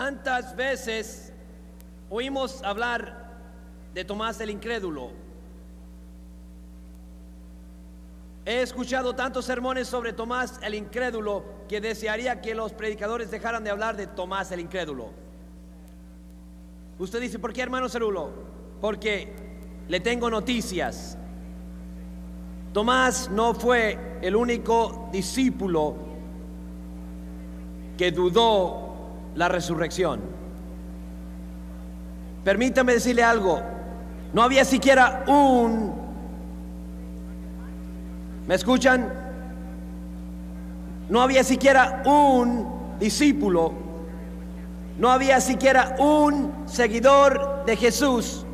Tantas veces oímos hablar de Tomás el incrédulo. He escuchado tantos sermones sobre Tomás el incrédulo que desearía que los predicadores dejaran de hablar de Tomás el incrédulo. Usted dice, ¿por qué, hermano Cerulo? Porque le tengo noticias. Tomás no fue el único discípulo que dudó la resurrección. Permítame decirle algo. No había siquiera ¿me escuchan? No había siquiera un discípulo, no había siquiera un seguidor de Jesús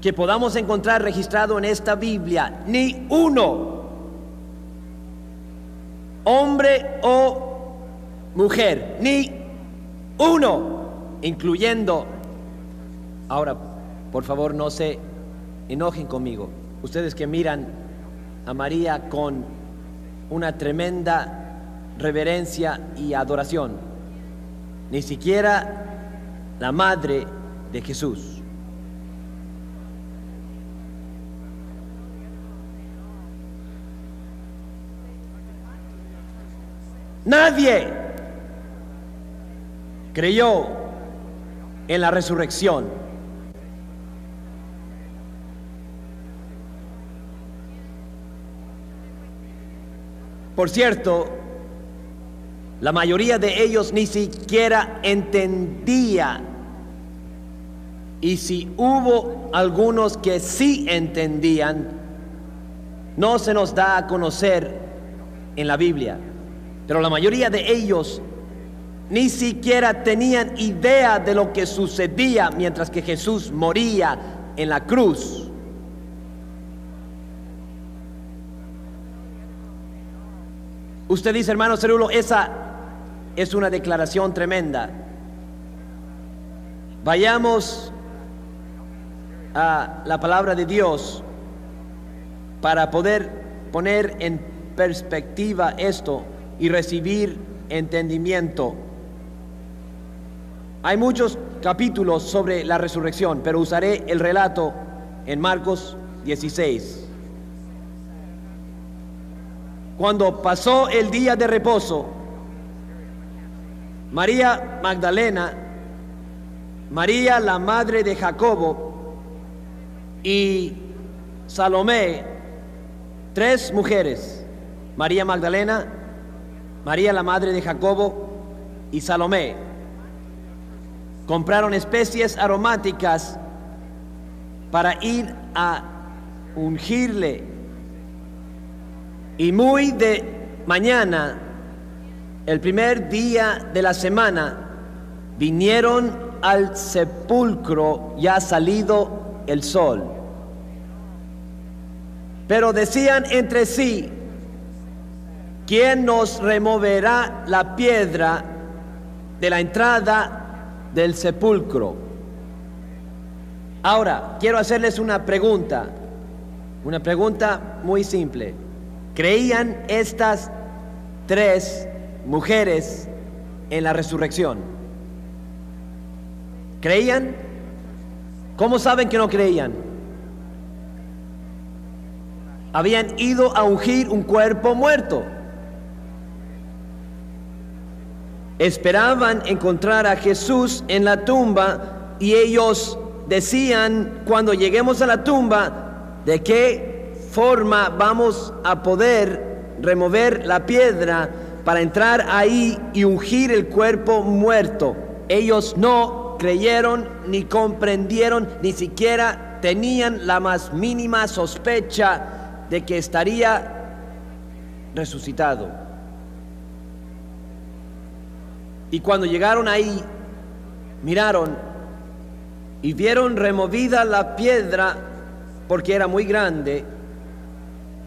que podamos encontrar registrado en esta Biblia, ni uno, hombre o mujer, ni uno, incluyendo. Ahora, por favor, no se enojen conmigo, ustedes que miran a María con una tremenda reverencia y adoración, ni siquiera la madre de Jesús. Nadie creyó en la resurrección. Por cierto, la mayoría de ellos ni siquiera entendía, y si hubo algunos que sí entendían, no se nos da a conocer en la Biblia, pero la mayoría de ellos ni siquiera tenían idea de lo que sucedía mientras que Jesús moría en la cruz. Usted dice, hermano Cerulo, esa es una declaración tremenda. Vayamos a la palabra de Dios para poder poner en perspectiva esto y recibir entendimiento. Hay muchos capítulos sobre la resurrección, pero usaré el relato en Marcos 16. Cuando pasó el día de reposo, María Magdalena, María la madre de Jacobo y Salomé, tres mujeres, María Magdalena, María la madre de Jacobo y Salomé, compraron especies aromáticas para ir a ungirle. Y muy de mañana, el primer día de la semana, vinieron al sepulcro ya salido el sol. Pero decían entre sí, ¿quién nos removerá la piedra de la entrada del sepulcro? Ahora, quiero hacerles una pregunta muy simple. ¿Creían estas tres mujeres en la resurrección? ¿Creían? ¿Cómo saben que no creían? Habían ido a ungir un cuerpo muerto. Esperaban encontrar a Jesús en la tumba y ellos decían, cuando lleguemos a la tumba, ¿de qué forma vamos a poder remover la piedra para entrar ahí y ungir el cuerpo muerto? Ellos no creyeron ni comprendieron, ni siquiera tenían la más mínima sospecha de que estaría resucitado. Y cuando llegaron ahí, miraron y vieron removida la piedra porque era muy grande,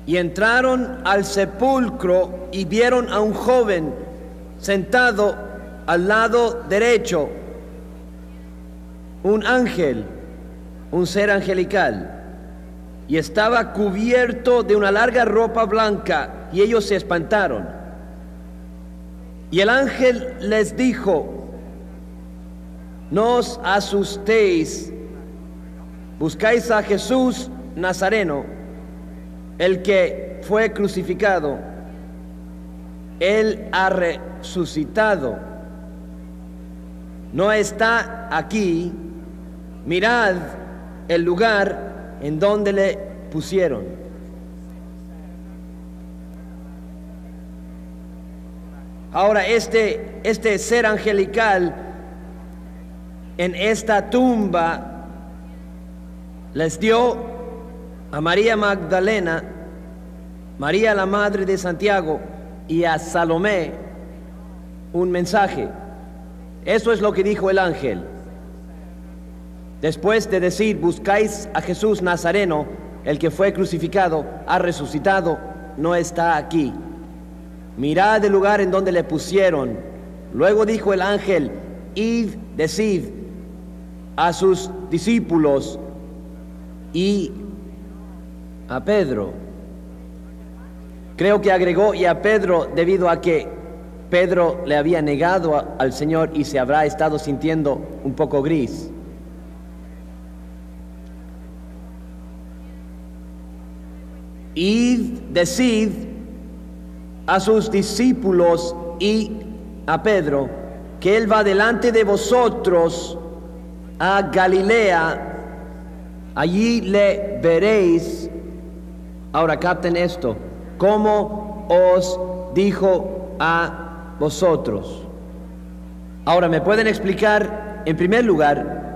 y entraron al sepulcro y vieron a un joven sentado al lado derecho, un ángel, un ser angelical, y estaba cubierto de una larga ropa blanca, y ellos se espantaron. Y el ángel les dijo, no os asustéis, buscáis a Jesús Nazareno, el que fue crucificado. Él ha resucitado, no está aquí. Mirad el lugar en donde le pusieron. Ahora este ser angelical en esta tumba les dio a María Magdalena, María la madre de Santiago, y a Salomé un mensaje. Eso es lo que dijo el ángel. Después de decir, buscáis a Jesús Nazareno, el que fue crucificado, ha resucitado, no está aquí. Mirad el lugar en donde le pusieron. Luego dijo el ángel, id, decid a sus discípulos y a Pedro. Creo que agregó y a Pedro debido a que Pedro le había negado al Señor y se habrá estado sintiendo un poco gris. Id, decid a sus discípulos y a Pedro que Él va delante de vosotros a Galilea, allí le veréis. Ahora capten esto, como os dijo a vosotros. Ahora, ¿me pueden explicar, en primer lugar,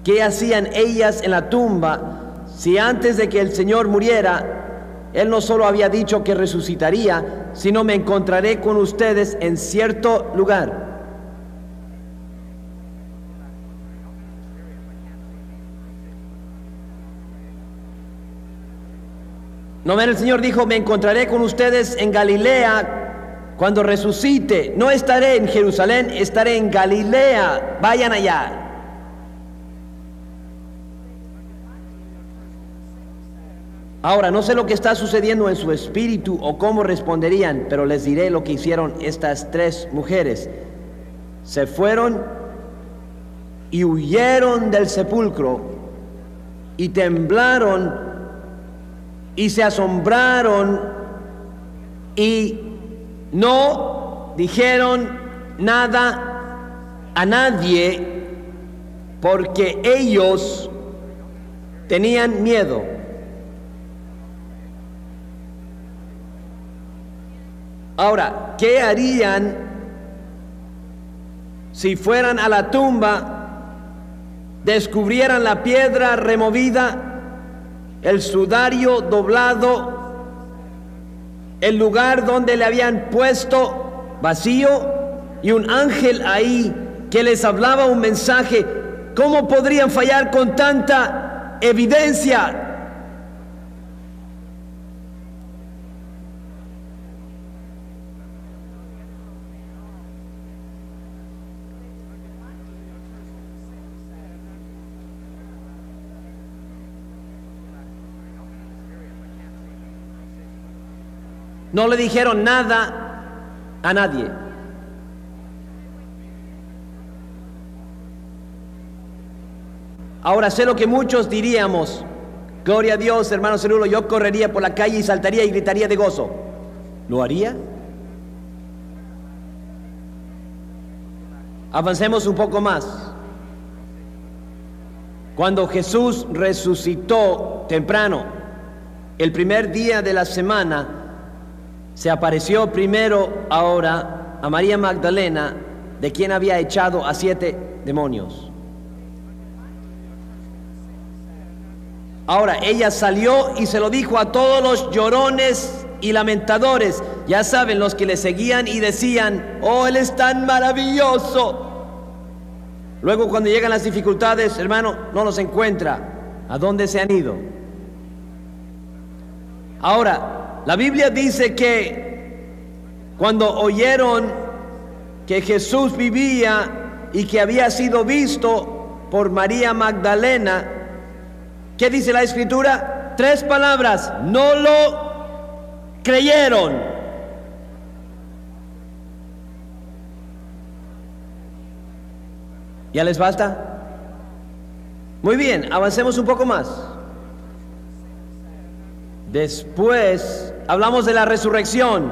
qué hacían ellas en la tumba si antes de que el Señor muriera, Él no solo había dicho que resucitaría, sino me encontraré con ustedes en cierto lugar? No ven, el Señor dijo, me encontraré con ustedes en Galilea cuando resucite. No estaré en Jerusalén, estaré en Galilea. Vayan allá. Ahora, no sé lo que está sucediendo en su espíritu o cómo responderían, pero les diré lo que hicieron estas tres mujeres. Se fueron y huyeron del sepulcro y temblaron y se asombraron y no dijeron nada a nadie porque ellos tenían miedo. Ahora, ¿qué harían si fueran a la tumba, descubrieran la piedra removida, el sudario doblado, el lugar donde le habían puesto vacío y un ángel ahí que les hablaba un mensaje? ¿Cómo podrían fallar con tanta evidencia? No le dijeron nada a nadie. Ahora sé lo que muchos diríamos. Gloria a Dios, hermano Cerulo, yo correría por la calle y saltaría y gritaría de gozo. ¿Lo haría? Avancemos un poco más. Cuando Jesús resucitó temprano, el primer día de la semana, se apareció primero ahora a María Magdalena, de quien había echado a 7 demonios. Ahora ella salió y se lo dijo a todos los llorones y lamentadores, ya saben, los que le seguían y decían, oh, Él es tan maravilloso. Luego cuando llegan las dificultades, hermano, no los encuentra. ¿A dónde se han ido? Ahora, la Biblia dice que cuando oyeron que Jesús vivía y que había sido visto por María Magdalena, ¿qué dice la Escritura? 3 palabras: no lo creyeron. ¿Ya les basta? Muy bien, avancemos un poco más. Después hablamos de la resurrección.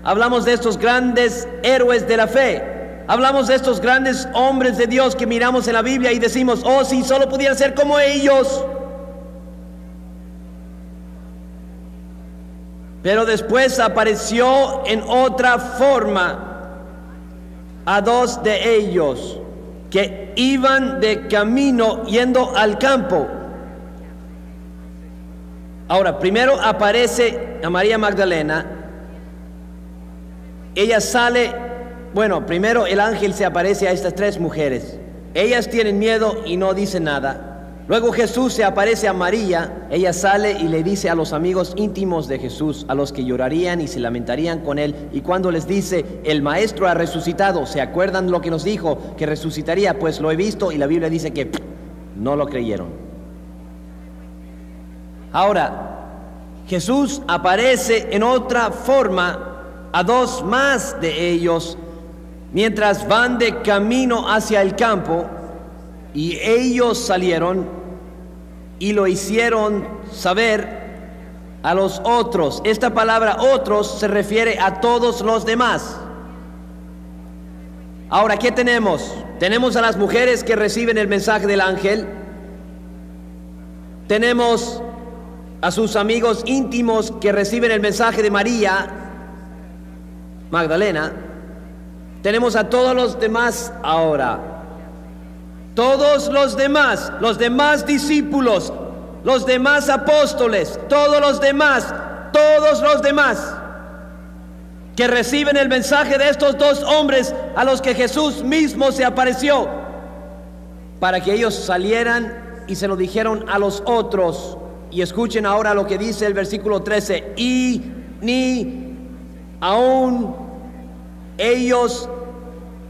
Hablamos de estos grandes héroes de la fe. Hablamos de estos grandes hombres de Dios que miramos en la Biblia y decimos, oh, si solo pudiera ser como ellos. Pero después apareció en otra forma a dos de ellos que iban de camino yendo al campo. Ahora, primero aparece a María Magdalena. Ella sale, bueno, primero el ángel se aparece a estas tres mujeres. Ellas tienen miedo y no dicen nada. Luego Jesús se aparece a María. Ella sale y le dice a los amigos íntimos de Jesús, a los que llorarían y se lamentarían con él. Y cuando les dice, el maestro ha resucitado, ¿se acuerdan lo que nos dijo? Que resucitaría, pues lo he visto. Y la Biblia dice que no lo creyeron. Ahora, Jesús aparece en otra forma a dos más de ellos mientras van de camino hacia el campo, y ellos salieron y lo hicieron saber a los otros. Esta palabra otros se refiere a todos los demás. Ahora, ¿qué tenemos? Tenemos a las mujeres que reciben el mensaje del ángel. Tenemos a sus amigos íntimos que reciben el mensaje de María Magdalena. Tenemos a todos los demás ahora. Todos los demás discípulos, los demás apóstoles, todos los demás que reciben el mensaje de estos dos hombres a los que Jesús mismo se apareció, para que ellos salieran y se lo dijeron a los otros. Y escuchen ahora lo que dice el versículo 13: y ni aún ellos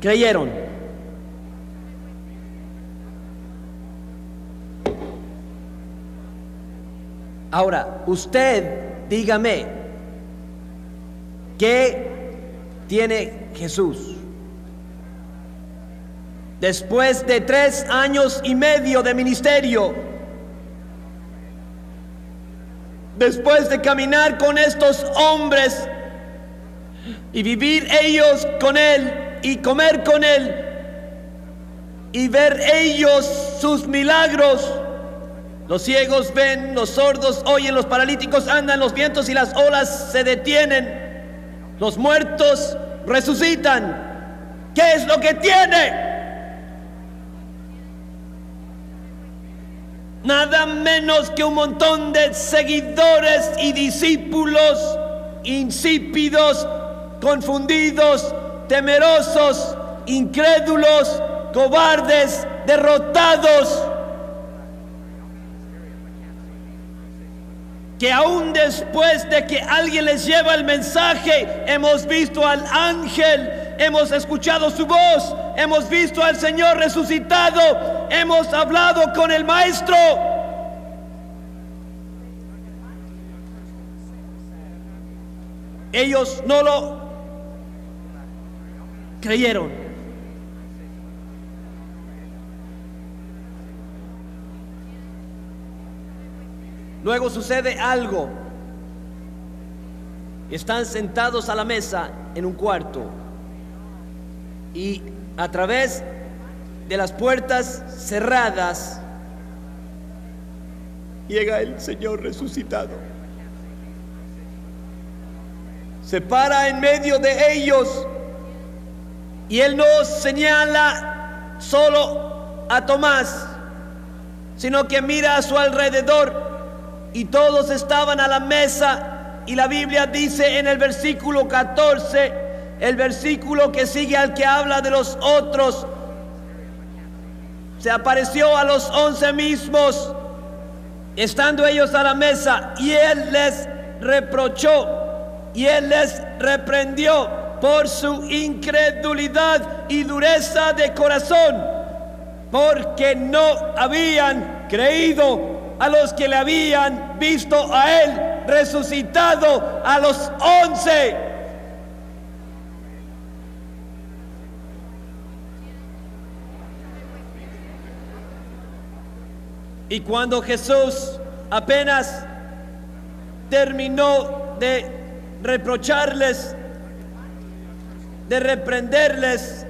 creyeron. Ahora, usted dígame, ¿qué tiene Jesús? Después de 3 años y medio de ministerio, después de caminar con estos hombres y vivir ellos con Él y comer con Él y ver ellos sus milagros, los ciegos ven, los sordos oyen, los paralíticos andan, los vientos y las olas se detienen, los muertos resucitan. ¿Qué es lo que tiene? Nada menos que un montón de seguidores y discípulos insípidos, confundidos, temerosos, incrédulos, cobardes, derrotados, que aún después de que alguien les lleva el mensaje, hemos visto al ángel, hemos escuchado su voz, hemos visto al Señor resucitado, hemos hablado con el Maestro. Ellos no lo creyeron. Luego sucede algo. Están sentados a la mesa en un cuarto y a través de las puertas cerradas llega el Señor resucitado. Se para en medio de ellos y Él no señala solo a Tomás, sino que mira a su alrededor. Y todos estaban a la mesa, y la Biblia dice en el versículo 14, el versículo que sigue al que habla de los otros: se apareció a los 11 mismos, estando ellos a la mesa, y Él les reprochó, y Él les reprendió por su incredulidad y dureza de corazón, porque no habían creído a los que le habían visto a Él resucitado a los 11. Y cuando Jesús apenas terminó de reprocharles, de reprenderles,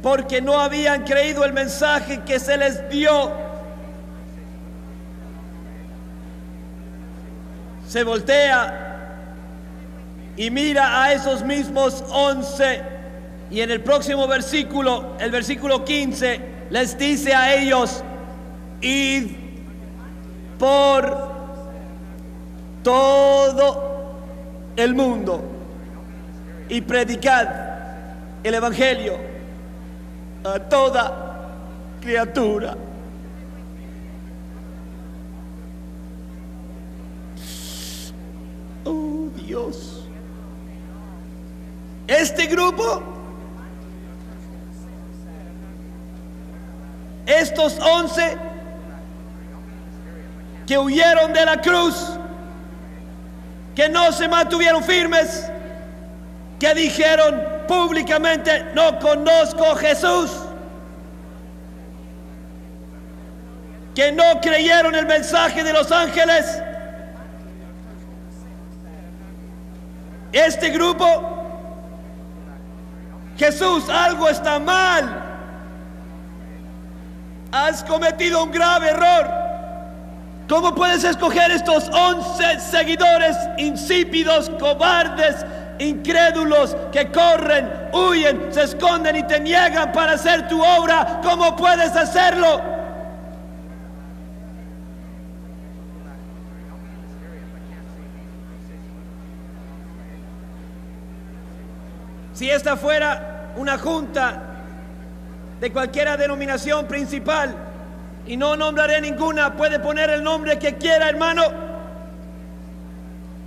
porque no habían creído el mensaje que se les dio, se voltea y mira a esos mismos 11, y en el próximo versículo, el versículo 15, les dice a ellos: id por todo el mundo y predicad el evangelio a toda criatura. Oh Dios, este grupo, estos 11 que huyeron de la cruz, que no se mantuvieron firmes, que dijeron públicamente: no conozco a Jesús, que no creyeron el mensaje de los ángeles. Este grupo, Jesús, algo está mal, has cometido un grave error. ¿Cómo puedes escoger estos 11 seguidores insípidos, cobardes, incrédulos, que corren, huyen, se esconden y te niegan para hacer tu obra? ¿Cómo puedes hacerlo? Si esta fuera una junta de cualquier denominación principal, y no nombraré ninguna, puede poner el nombre que quiera, hermano,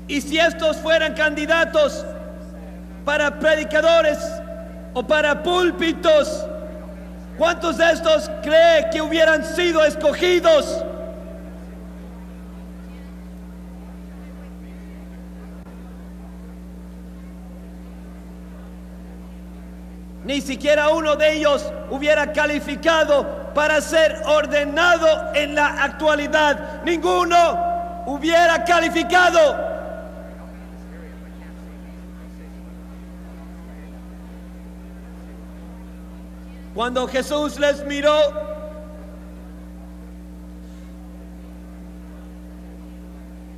y si estos fueran candidatos para predicadores o para púlpitos, ¿cuántos de estos cree que hubieran sido escogidos? Ni siquiera uno de ellos hubiera calificado para ser ordenado en la actualidad. Ninguno hubiera calificado. Cuando Jesús les miró,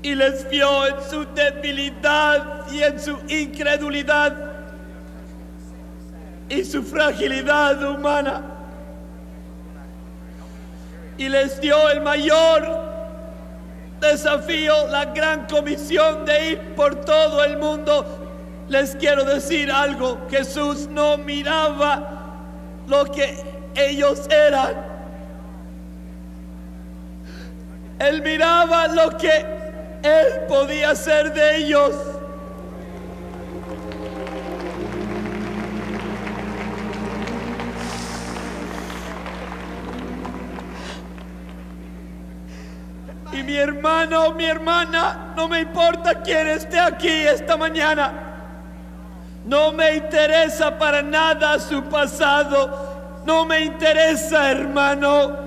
y les vio en su debilidad y en su incredulidad y su fragilidad humana, y les dio el mayor desafío, la gran comisión de ir por todo el mundo, les quiero decir algo: Jesús no miraba lo que ellos eran, Él miraba lo que Él podía hacer de ellos. Y mi hermano, mi hermana, no me importa quién esté aquí esta mañana, no me interesa para nada su pasado, no me interesa, hermano.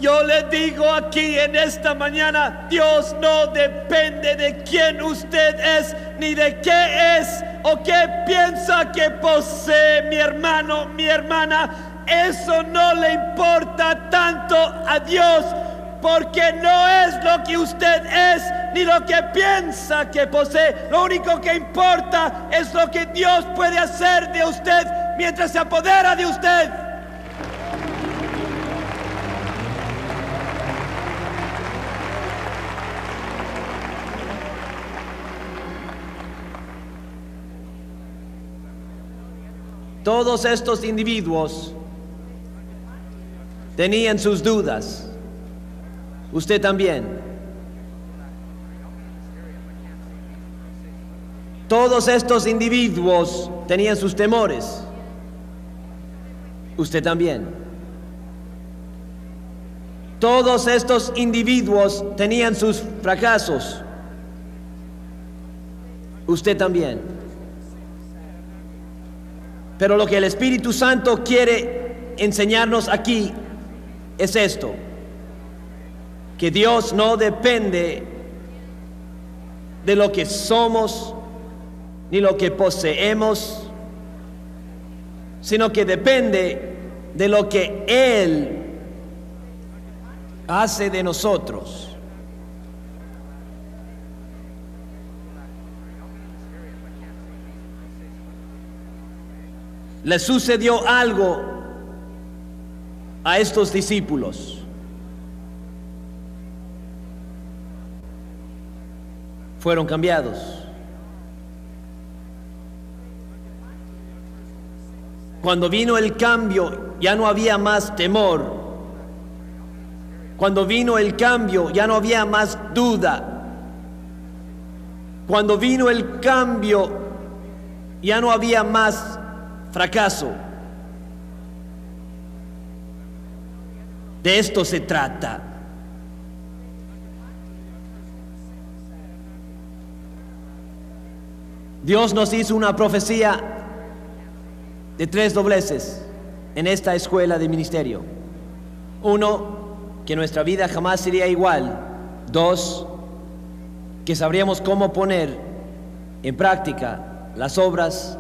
Yo le digo aquí en esta mañana: Dios no depende de quién usted es, ni de qué es o qué piensa que posee, mi hermano, mi hermana. Eso no le importa tanto a Dios, porque no es lo que usted es ni lo que piensa que posee. Lo único que importa es lo que Dios puede hacer de usted mientras se apodera de usted. Todos estos individuos tenían sus dudas. Usted también. Todos estos individuos tenían sus temores. Usted también. Todos estos individuos tenían sus fracasos. Usted también. Pero lo que el Espíritu Santo quiere enseñarnos aquí es esto: que Dios no depende de lo que somos ni lo que poseemos, sino que depende de lo que Él hace de nosotros. Le sucedió algo a estos discípulos. Fueron cambiados. Cuando vino el cambio, ya no había más temor. Cuando vino el cambio, ya no había más duda. Cuando vino el cambio, ya no había más fracaso. De esto se trata. Dios nos hizo una profecía de 3 dobleces en esta escuela de ministerio. 1, que nuestra vida jamás sería igual. 2, que sabríamos cómo poner en práctica las obras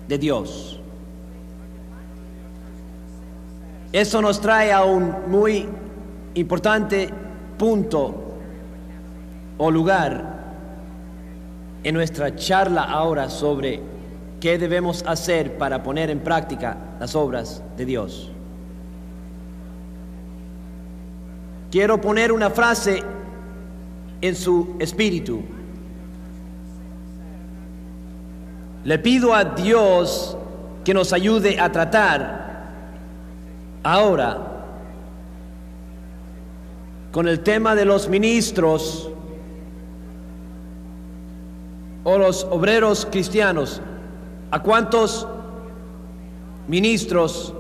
de Dios. Eso nos trae a un muy importante punto o lugar en nuestra charla ahora sobre qué debemos hacer para poner en práctica las obras de Dios. Quiero poner una frase en su espíritu. Le pido a Dios que nos ayude a tratar ahora con el tema de los ministros o los obreros cristianos. ¿A cuántos ministros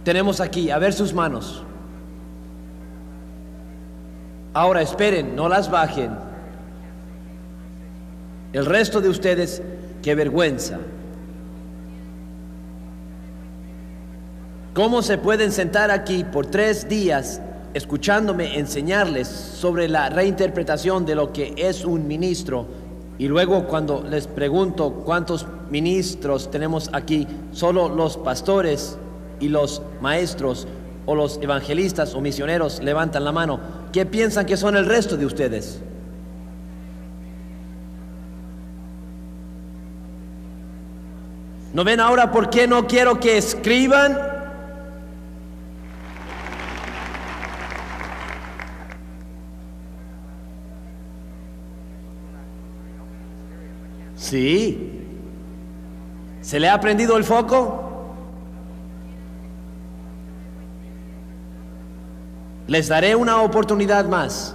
tenemos aquí? A ver sus manos. Ahora esperen, no las bajen. El resto de ustedes, qué vergüenza. ¿Cómo se pueden sentar aquí por 3 días escuchándome enseñarles sobre la reinterpretación de lo que es un ministro, y luego cuando les pregunto cuántos ministros tenemos aquí, solo los pastores y los maestros o los evangelistas o misioneros levantan la mano? ¿Qué piensan que son el resto de ustedes? ¿No ven ahora por qué no quiero que escriban? Sí. ¿Se le ha prendido el foco? Les daré una oportunidad más.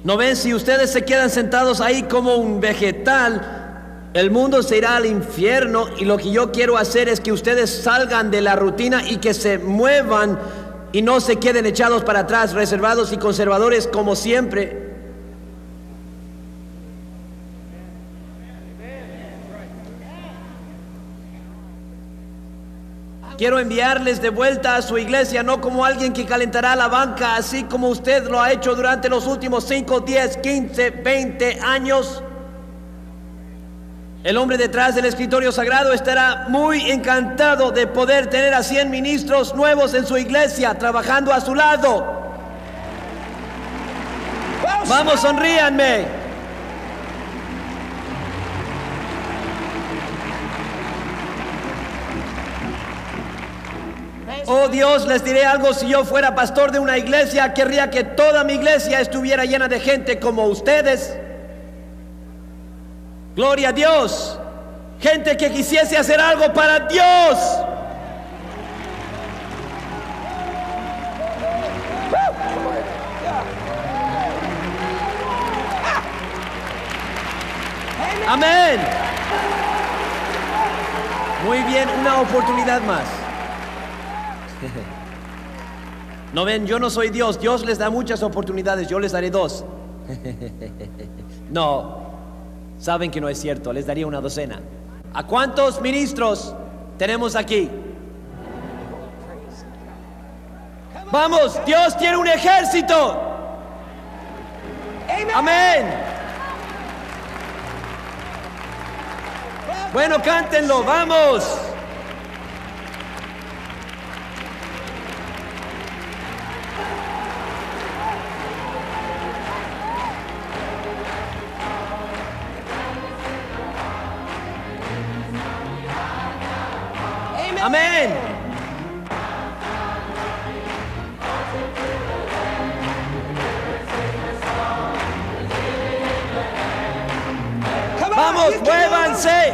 ¿No ven? Si ustedes se quedan sentados ahí como un vegetal, el mundo se irá al infierno, y lo que yo quiero hacer es que ustedes salgan de la rutina y que se muevan y no se queden echados para atrás, reservados y conservadores como siempre. Quiero enviarles de vuelta a su iglesia, no como alguien que calentará la banca, así como usted lo ha hecho durante los últimos 5, 10, 15, 20 años. El hombre detrás del escritorio sagrado estará muy encantado de poder tener a 100 ministros nuevos en su iglesia trabajando a su lado. Vamos, sonríanme. Oh Dios, les diré algo: si yo fuera pastor de una iglesia, querría que toda mi iglesia estuviera llena de gente como ustedes. Gloria a Dios. Gente que quisiese hacer algo para Dios. Amén. Muy bien, una oportunidad más. No ven, yo no soy Dios. Dios les da muchas oportunidades, yo les daré 2. No, saben que no es cierto, les daría una docena. ¿A cuántos ministros tenemos aquí? Vamos, Dios tiene un ejército. Amén. Bueno, cántenlo, vamos. Amén. Vamos, muévanse.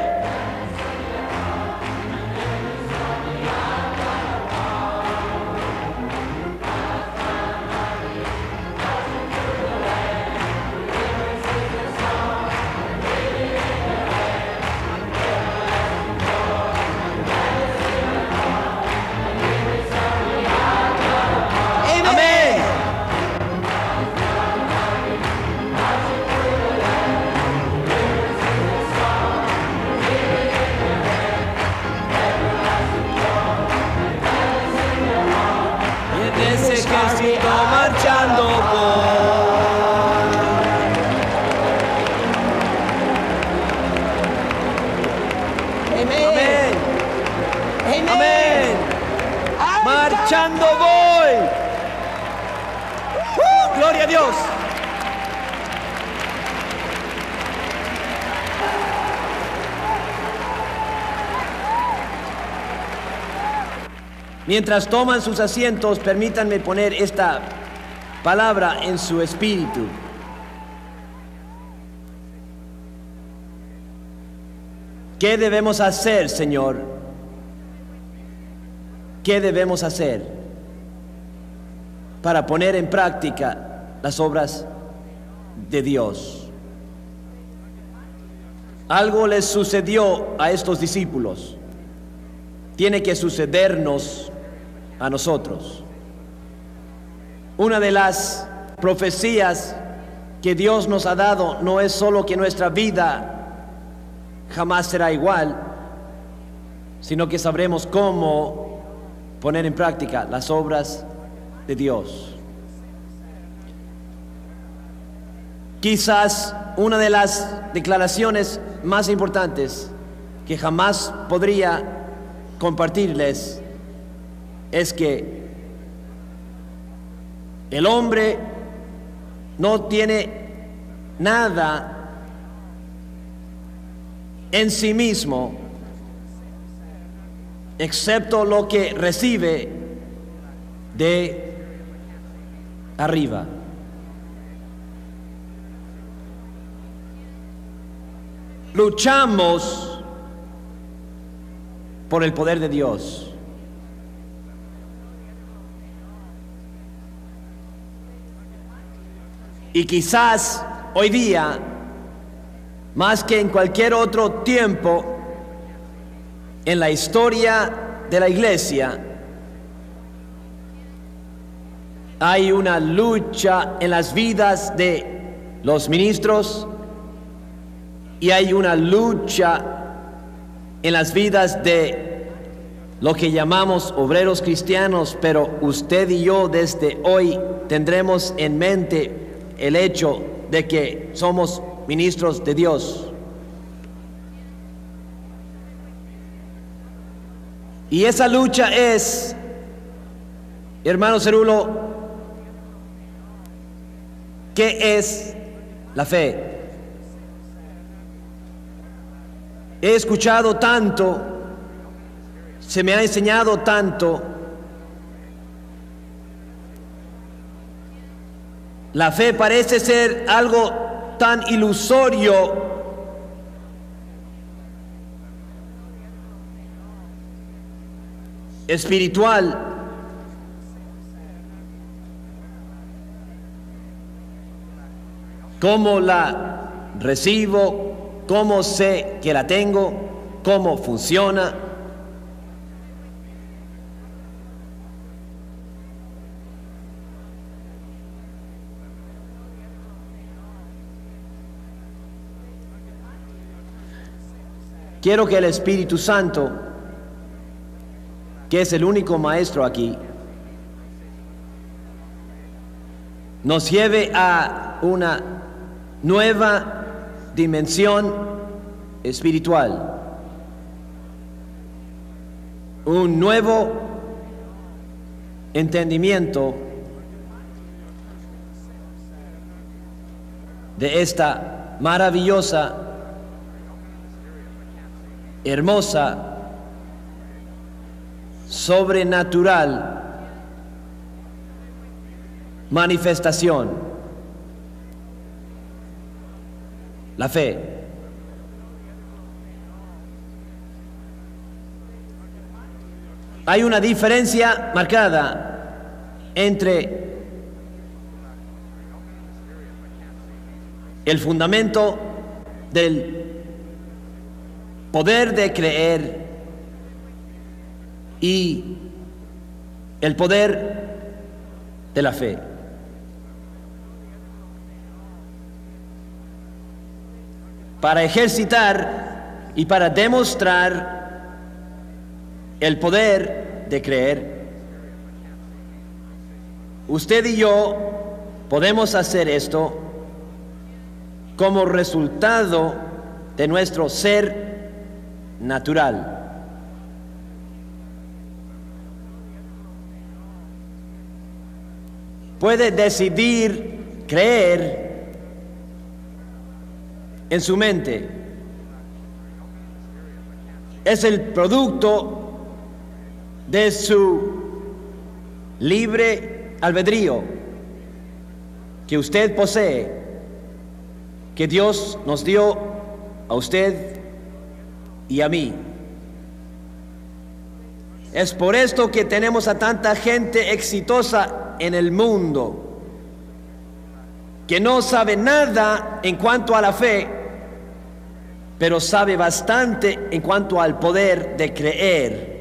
Amén. Y en ese ejército marchando voy. Amén. Amén. Marchando voy. Gloria a Dios. Mientras toman sus asientos, permítanme poner esta palabra en su espíritu. ¿Qué debemos hacer, Señor? ¿Qué debemos hacer para poner en práctica las obras de Dios? Algo les sucedió a estos discípulos. Tiene que sucedernos a nosotros. Una de las profecías que Dios nos ha dado no es solo que nuestra vida jamás será igual, sino que sabremos cómo poner en práctica las obras de Dios. Quizás una de las declaraciones más importantes que jamás podría compartirles es que el hombre no tiene nada en sí mismo excepto lo que recibe de arriba. Luchamos por el poder de Dios. Y quizás hoy día, más que en cualquier otro tiempo en la historia de la iglesia, hay una lucha en las vidas de los ministros y hay una lucha en las vidas de lo que llamamos obreros cristianos, pero usted y yo desde hoy tendremos en mente el hecho de que somos ministros de Dios. Y esa lucha es, hermano Cerulo, ¿qué es la fe? He escuchado tanto, se me ha enseñado tanto. La fe parece ser algo tan ilusorio, espiritual, cómo la recibo, cómo sé que la tengo, cómo funciona. Quiero que el Espíritu Santo, que es el único maestro aquí, nos lleve a una nueva dimensión espiritual, un nuevo entendimiento de esta maravillosa, hermosa, sobrenatural manifestación, la fe. Hay una diferencia marcada entre el fundamento del poder de creer y el poder de la fe. Para ejercitar y para demostrar el poder de creer, usted y yo podemos hacer esto como resultado de nuestro ser natural. Puede decidir creer en su mente. Es el producto de su libre albedrío que usted posee, que Dios nos dio a usted y a mí. Es por esto que tenemos a tanta gente exitosa en el mundo que no sabe nada en cuanto a la fe, pero sabe bastante en cuanto al poder de creer.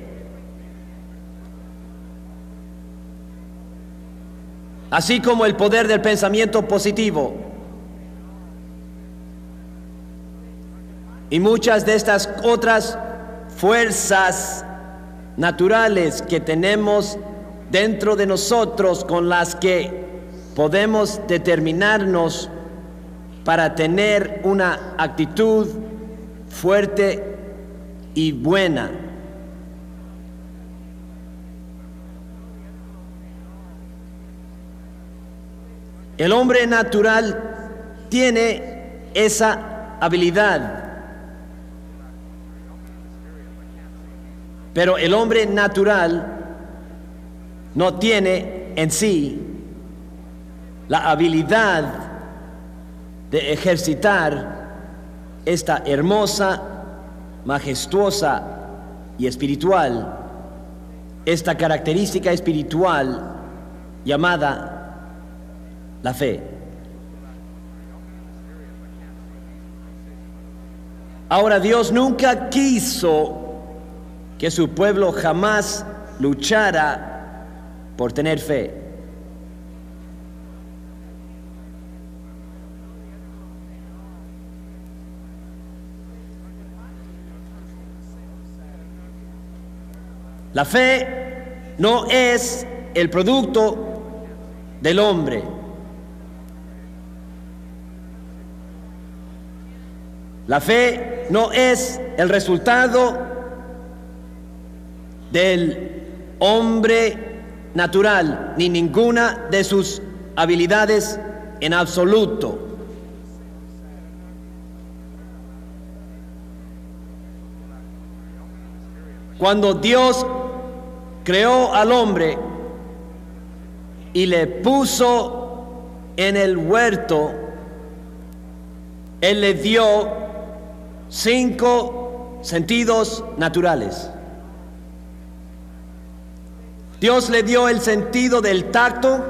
Así como el poder del pensamiento positivo. Y muchas de estas otras fuerzas naturales que tenemos dentro de nosotros, con las que podemos determinarnos para tener una actitud fuerte y buena. El hombre natural tiene esa habilidad. Pero el hombre natural no tiene en sí la habilidad de ejercitar esta hermosa, majestuosa y espiritual, esta característica espiritual llamada la fe. Ahora, Dios nunca quiso que su pueblo jamás luchara por tener fe. La fe no es el producto del hombre. La fe no es el resultado del hombre natural, ni ninguna de sus habilidades en absoluto. Cuando Dios creó al hombre y le puso en el huerto, Él le dio 5 sentidos naturales. Dios le dio el sentido del tacto.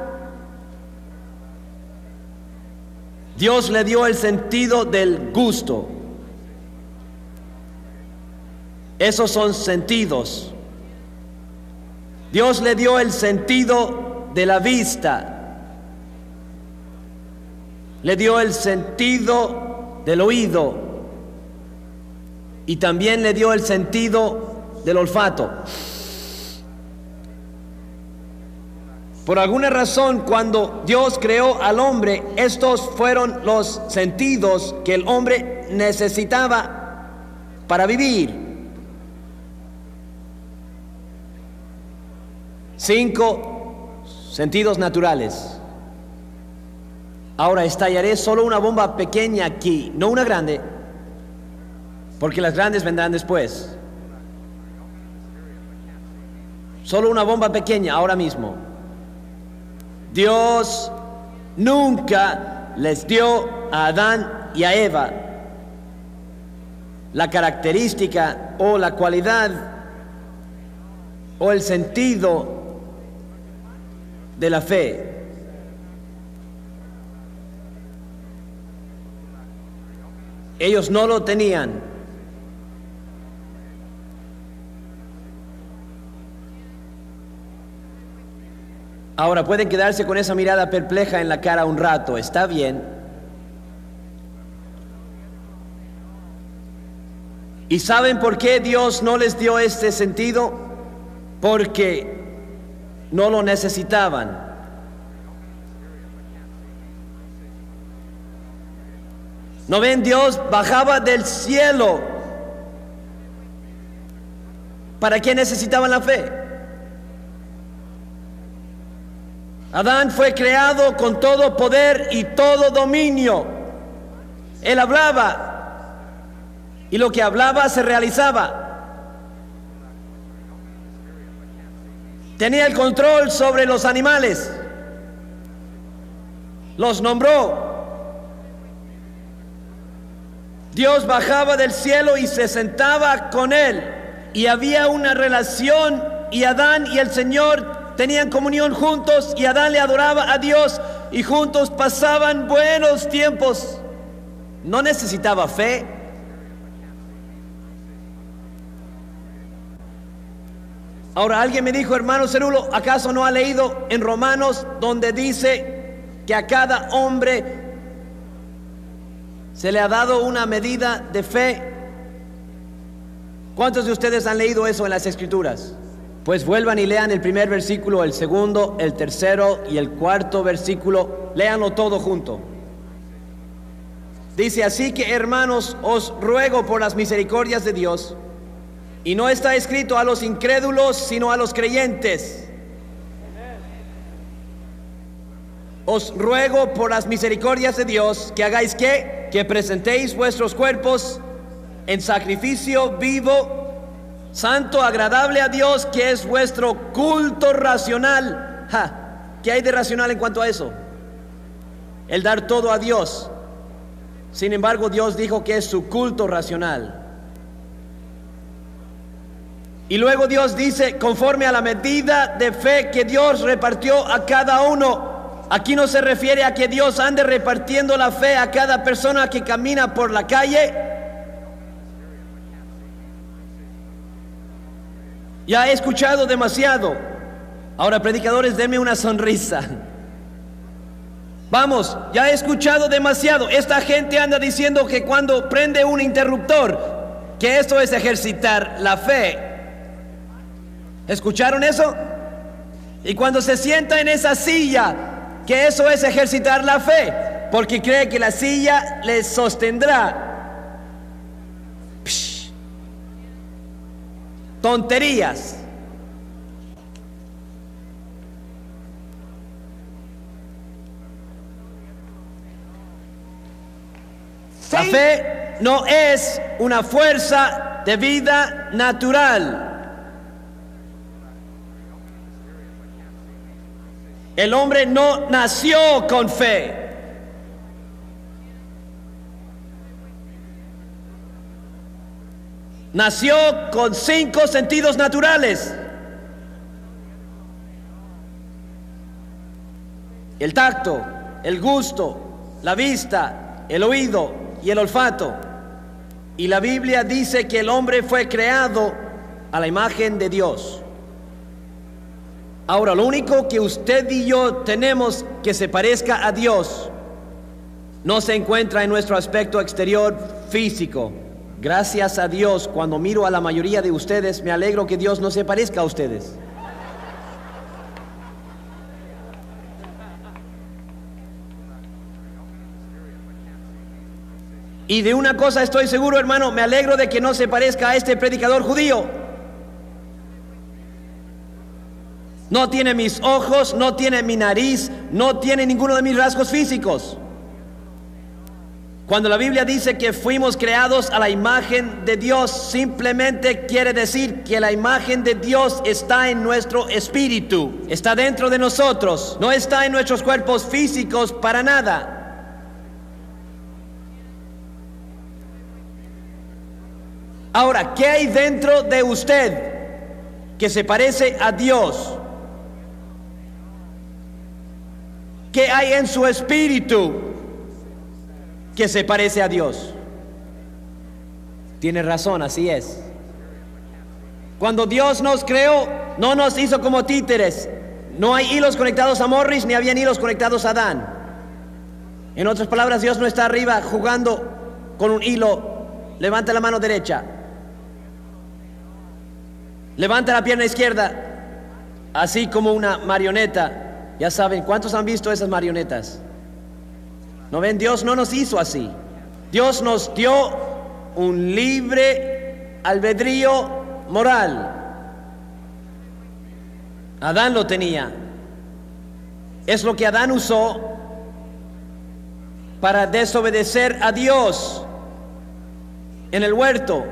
Dios le dio el sentido del gusto. Esos son sentidos. Dios le dio el sentido de la vista. Le dio el sentido del oído. Y también le dio el sentido del olfato. Por alguna razón, cuando Dios creó al hombre, estos fueron los sentidos que el hombre necesitaba para vivir. 5 sentidos naturales. Ahora estallaré solo una bomba pequeña aquí, no una grande, porque las grandes vendrán después. Solo una bomba pequeña ahora mismo. Dios nunca les dio a Adán y a Eva la característica o la cualidad o el sentido de la fe. Ellos no lo tenían. Ahora pueden quedarse con esa mirada perpleja en la cara un rato, está bien. ¿Y saben por qué Dios no les dio este sentido? Porque no lo necesitaban. ¿No ven? Dios bajaba del cielo. ¿Para qué necesitaban la fe? Adán fue creado con todo poder y todo dominio. Él hablaba y lo que hablaba se realizaba. Tenía el control sobre los animales. Los nombró. Dios bajaba del cielo y se sentaba con él. Y había una relación y Adán y el Señor tenían comunión juntos y Adán le adoraba a Dios y juntos pasaban buenos tiempos. No necesitaba fe. Ahora alguien me dijo, hermano Cerulo, ¿acaso no ha leído en Romanos donde dice que a cada hombre se le ha dado una medida de fe? ¿Cuántos de ustedes han leído eso en las Escrituras? Pues vuelvan y lean el primer versículo, el segundo, el tercero y el cuarto versículo. Léanlo todo junto. Dice: así que, hermanos, os ruego por las misericordias de Dios, y no está escrito a los incrédulos, sino a los creyentes. Os ruego por las misericordias de Dios que hagáis ¿qué? Que presentéis vuestros cuerpos en sacrificio vivo, santo, agradable a Dios, que es vuestro culto racional. ¿Qué hay de racional en cuanto a eso? El dar todo a Dios. Sin embargo, Dios dijo que es su culto racional. Y luego Dios dice, conforme a la medida de fe que Dios repartió a cada uno. Aquí no se refiere a que Dios ande repartiendo la fe a cada persona que camina por la calle. Ya he escuchado demasiado. Ahora, predicadores, denme una sonrisa. Vamos, ya he escuchado demasiado. Esta gente anda diciendo que cuando prende un interruptor, que esto es ejercitar la fe. ¿Escucharon eso? Y cuando se sienta en esa silla, que eso es ejercitar la fe, porque cree que la silla les sostendrá. Psh. Tonterías. La fe no es una fuerza de vida natural. El hombre no nació con fe. Nació con 5 sentidos naturales. El tacto, el gusto, la vista, el oído y el olfato. Y la Biblia dice que el hombre fue creado a la imagen de Dios. Ahora, lo único que usted y yo tenemos que se parezca a Dios no se encuentra en nuestro aspecto exterior físico. Gracias a Dios, cuando miro a la mayoría de ustedes, me alegro que Dios no se parezca a ustedes. Y de una cosa estoy seguro, hermano, me alegro de que no se parezca a este predicador judío. No tiene mis ojos, no tiene mi nariz, no tiene ninguno de mis rasgos físicos. Cuando la Biblia dice que fuimos creados a la imagen de Dios, simplemente quiere decir que la imagen de Dios está en nuestro espíritu, está dentro de nosotros, no está en nuestros cuerpos físicos para nada. Ahora, ¿qué hay dentro de usted que se parece a Dios? ¿Qué hay en su espíritu que se parece a Dios? Tiene razón, así es. Cuando Dios nos creó, no nos hizo como títeres. No hay hilos conectados a Morris, ni habían hilos conectados a Adán. En otras palabras, Dios no está arriba jugando con un hilo. Levanta la mano derecha, levanta la pierna izquierda, así como una marioneta. Ya saben, ¿cuántos han visto esas marionetas? ¿No ven? Dios no nos hizo así. Dios nos dio un libre albedrío moral. Adán lo tenía. Es lo que Adán usó para desobedecer a Dios en el huerto.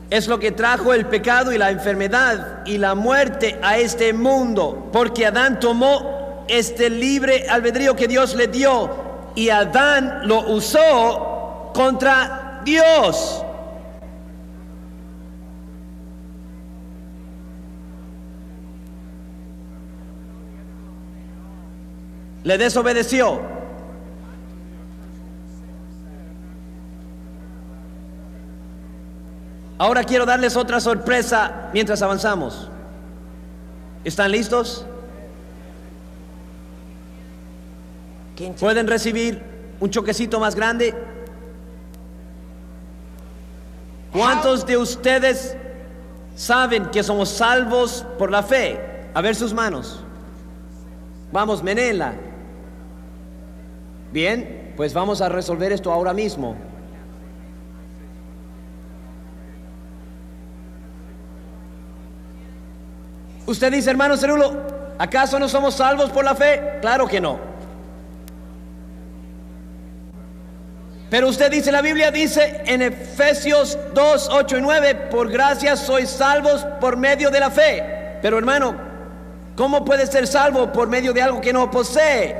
Es lo que trajo el pecado y la enfermedad y la muerte a este mundo, porque Adán tomó este libre albedrío que Dios le dio y Adán lo usó contra Dios. Le desobedeció. Ahora quiero darles otra sorpresa mientras avanzamos. ¿Están listos? ¿Pueden recibir un choquecito más grande? ¿Cuántos de ustedes saben que somos salvos por la fe? A ver sus manos. Vamos, menéenla. Bien, pues vamos a resolver esto ahora mismo. Usted dice, hermano Cerulo, ¿acaso no somos salvos por la fe? Claro que no. Pero usted dice, la Biblia dice en Efesios 2, 8 y 9, por gracia sois salvos por medio de la fe. Pero hermano, ¿cómo puede ser salvo por medio de algo que no posee?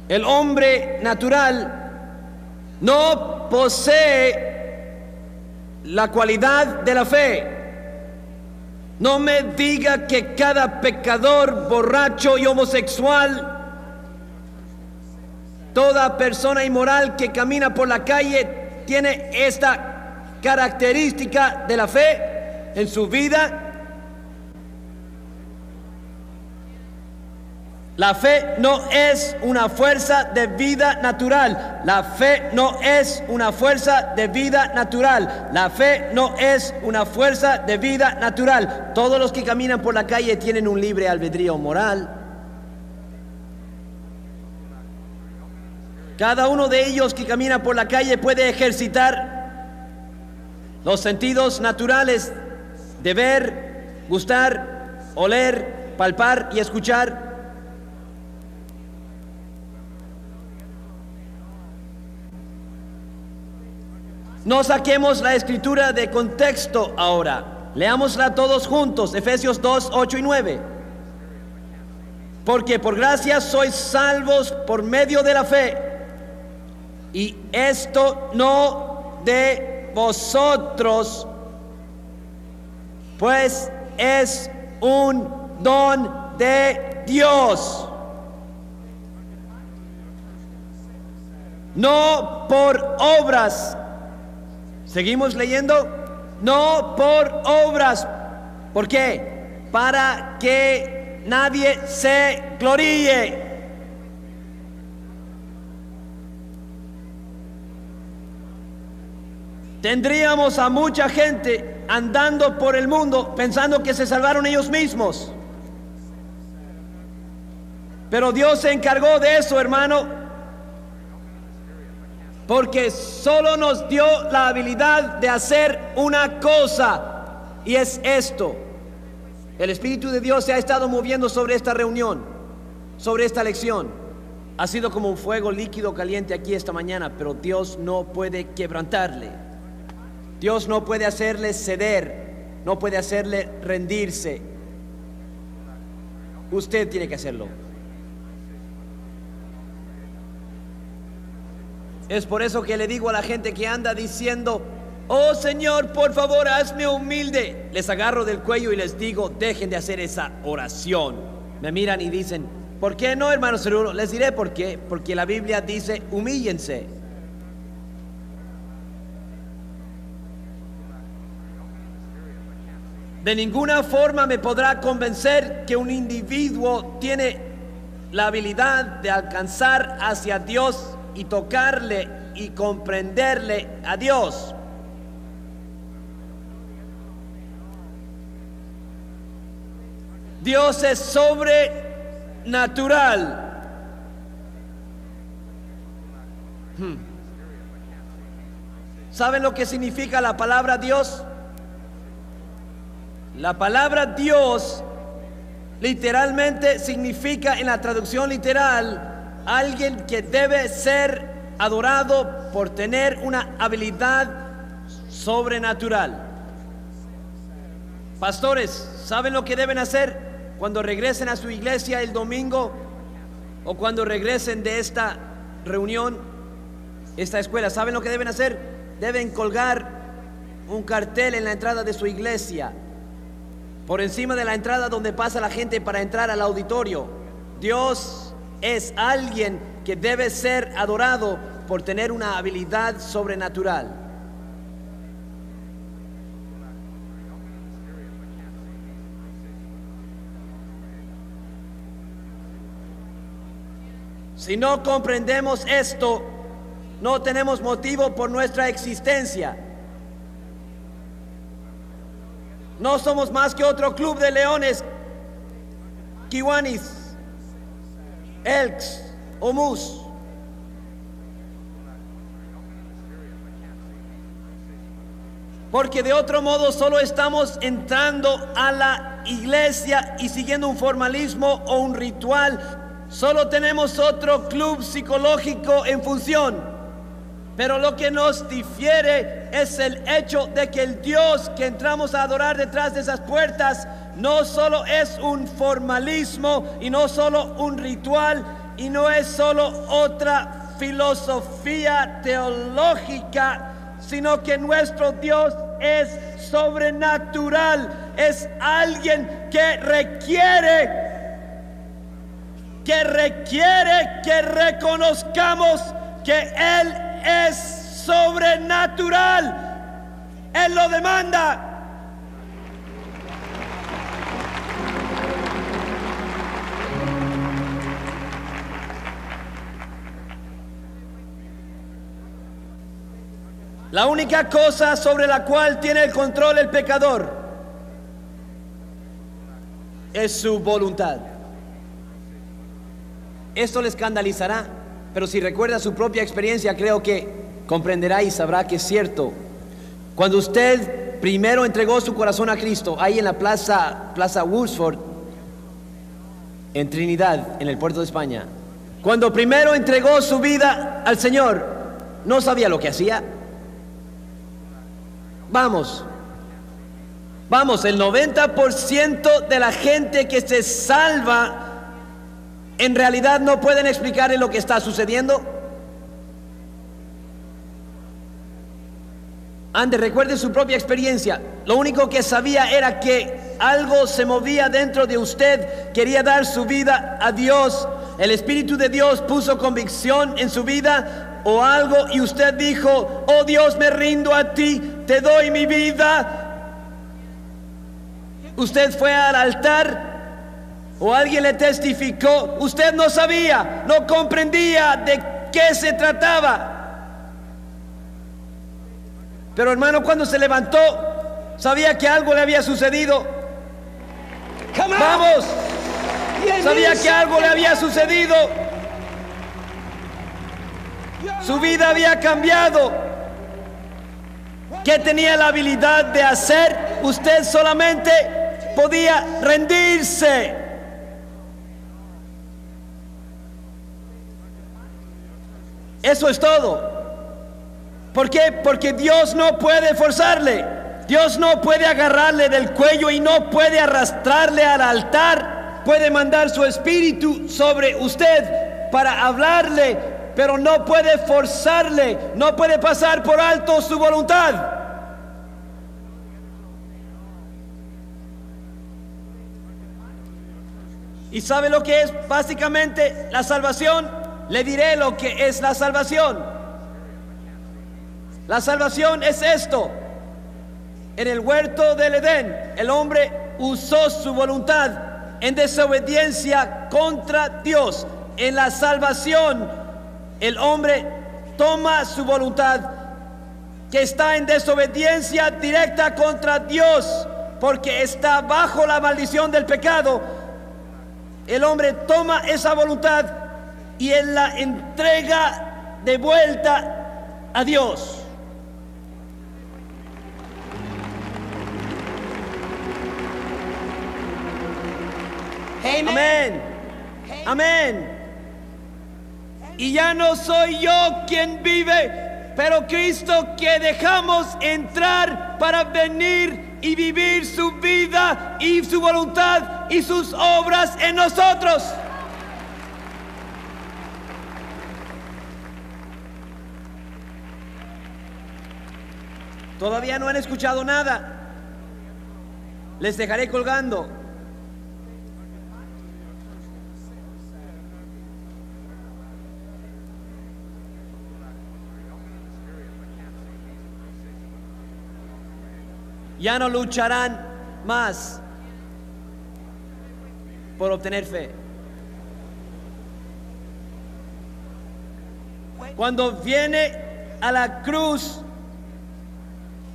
El hombre natural no posee la cualidad de la fe. No me diga que cada pecador, borracho y homosexual, toda persona inmoral que camina por la calle tiene esta característica de la fe en su vida. La fe no es una fuerza de vida natural. La fe no es una fuerza de vida natural. La fe no es una fuerza de vida natural. Todos los que caminan por la calle tienen un libre albedrío moral. Cada uno de ellos que camina por la calle puede ejercitar los sentidos naturales de ver, gustar, oler, palpar y escuchar. No saquemos la escritura de contexto ahora. Leámosla todos juntos, Efesios 2, 8 y 9. Porque por gracia sois salvos por medio de la fe. Y esto no de vosotros, pues es un don de Dios. No por obras. Seguimos leyendo. No por obras. ¿Por qué? Para que nadie se gloríe. Tendríamos a mucha gente andando por el mundo pensando que se salvaron ellos mismos. Pero Dios se encargó de eso, hermano. Porque solo nos dio la habilidad de hacer una cosa, y es esto. El Espíritu de Dios se ha estado moviendo sobre esta reunión, sobre esta lección. Ha sido como un fuego líquido caliente aquí esta mañana, pero Dios no puede quebrantarle. Dios no puede hacerle ceder, no puede hacerle rendirse. Usted tiene que hacerlo. Es por eso que le digo a la gente que anda diciendo: oh Señor, por favor, hazme humilde. Les agarro del cuello y les digo: dejen de hacer esa oración. Me miran y dicen: ¿por qué no, hermano Cerulo? Les diré por qué. Porque la Biblia dice: humíllense. De ninguna forma me podrá convencer que un individuo tiene la habilidad de alcanzar hacia Dios y tocarle y comprenderle a Dios. Dios es sobrenatural. ¿Saben lo que significa la palabra Dios? La palabra Dios literalmente significa, en la traducción literal, alguien que debe ser adorado por tener una habilidad sobrenatural. Pastores, ¿saben lo que deben hacer cuando regresen a su iglesia el domingo o cuando regresen de esta reunión, esta escuela? ¿Saben lo que deben hacer? Deben colgar un cartel en la entrada de su iglesia, por encima de la entrada donde pasa la gente para entrar al auditorio. Dios es alguien que debe ser adorado por tener una habilidad sobrenatural. Si no comprendemos esto, no tenemos motivo por nuestra existencia. No somos más que otro club de leones, kiwanis, elks o mus. Porque de otro modo solo estamos entrando a la iglesia y siguiendo un formalismo o un ritual. Solo tenemos otro club psicológico en función. Pero lo que nos difiere es el hecho de que el Dios que entramos a adorar detrás de esas puertas no solo es un formalismo y no solo un ritual y no es solo otra filosofía teológica, sino que nuestro Dios es sobrenatural, es alguien que requiere que reconozcamos que Él es sobrenatural. Él lo demanda. La única cosa sobre la cual tiene el control el pecador es su voluntad. Esto le escandalizará, pero si recuerda su propia experiencia, creo que comprenderá y sabrá que es cierto. Cuando usted primero entregó su corazón a Cristo, ahí en la Plaza Woolsford, en Trinidad, en el puerto de España, cuando primero entregó su vida al Señor, no sabía lo que hacía. Vamos, el 90% de la gente que se salva en realidad no pueden explicarle lo que está sucediendo. Ande, recuerde su propia experiencia. Lo único que sabía era que algo se movía dentro de usted, quería dar su vida a Dios. El Espíritu de Dios puso convicción en su vida o algo y usted dijo: oh Dios, me rindo a ti, te doy mi vida. Usted fue al altar o alguien le testificó, usted no sabía, no comprendía de qué se trataba. Pero hermano, cuando se levantó, sabía que algo le había sucedido. Vamos, sabía que algo le había sucedido. Su vida había cambiado. ¿Qué tenía la habilidad de hacer? Usted solamente podía rendirse. Eso es todo. ¿Por qué? Porque Dios no puede forzarle. Dios no puede agarrarle del cuello y no puede arrastrarle al altar. Puede mandar su espíritu sobre usted para hablarle, pero no puede forzarle, no puede pasar por alto su voluntad. ¿Y sabe lo que es básicamente la salvación? Le diré lo que es la salvación. La salvación es esto. En el huerto del Edén, el hombre usó su voluntad en desobediencia contra Dios. En la salvación, el hombre toma su voluntad que está en desobediencia directa contra Dios, porque está bajo la maldición del pecado. El hombre toma esa voluntad y él la entrega de vuelta a Dios. Amén. Amén. Y ya no soy yo quien vive, pero Cristo que dejamos entrar para venir y vivir su vida y su voluntad y sus obras en nosotros. Todavía no han escuchado nada. Les dejaré colgando. Ya no lucharán más por obtener fe. Cuando viene a la cruz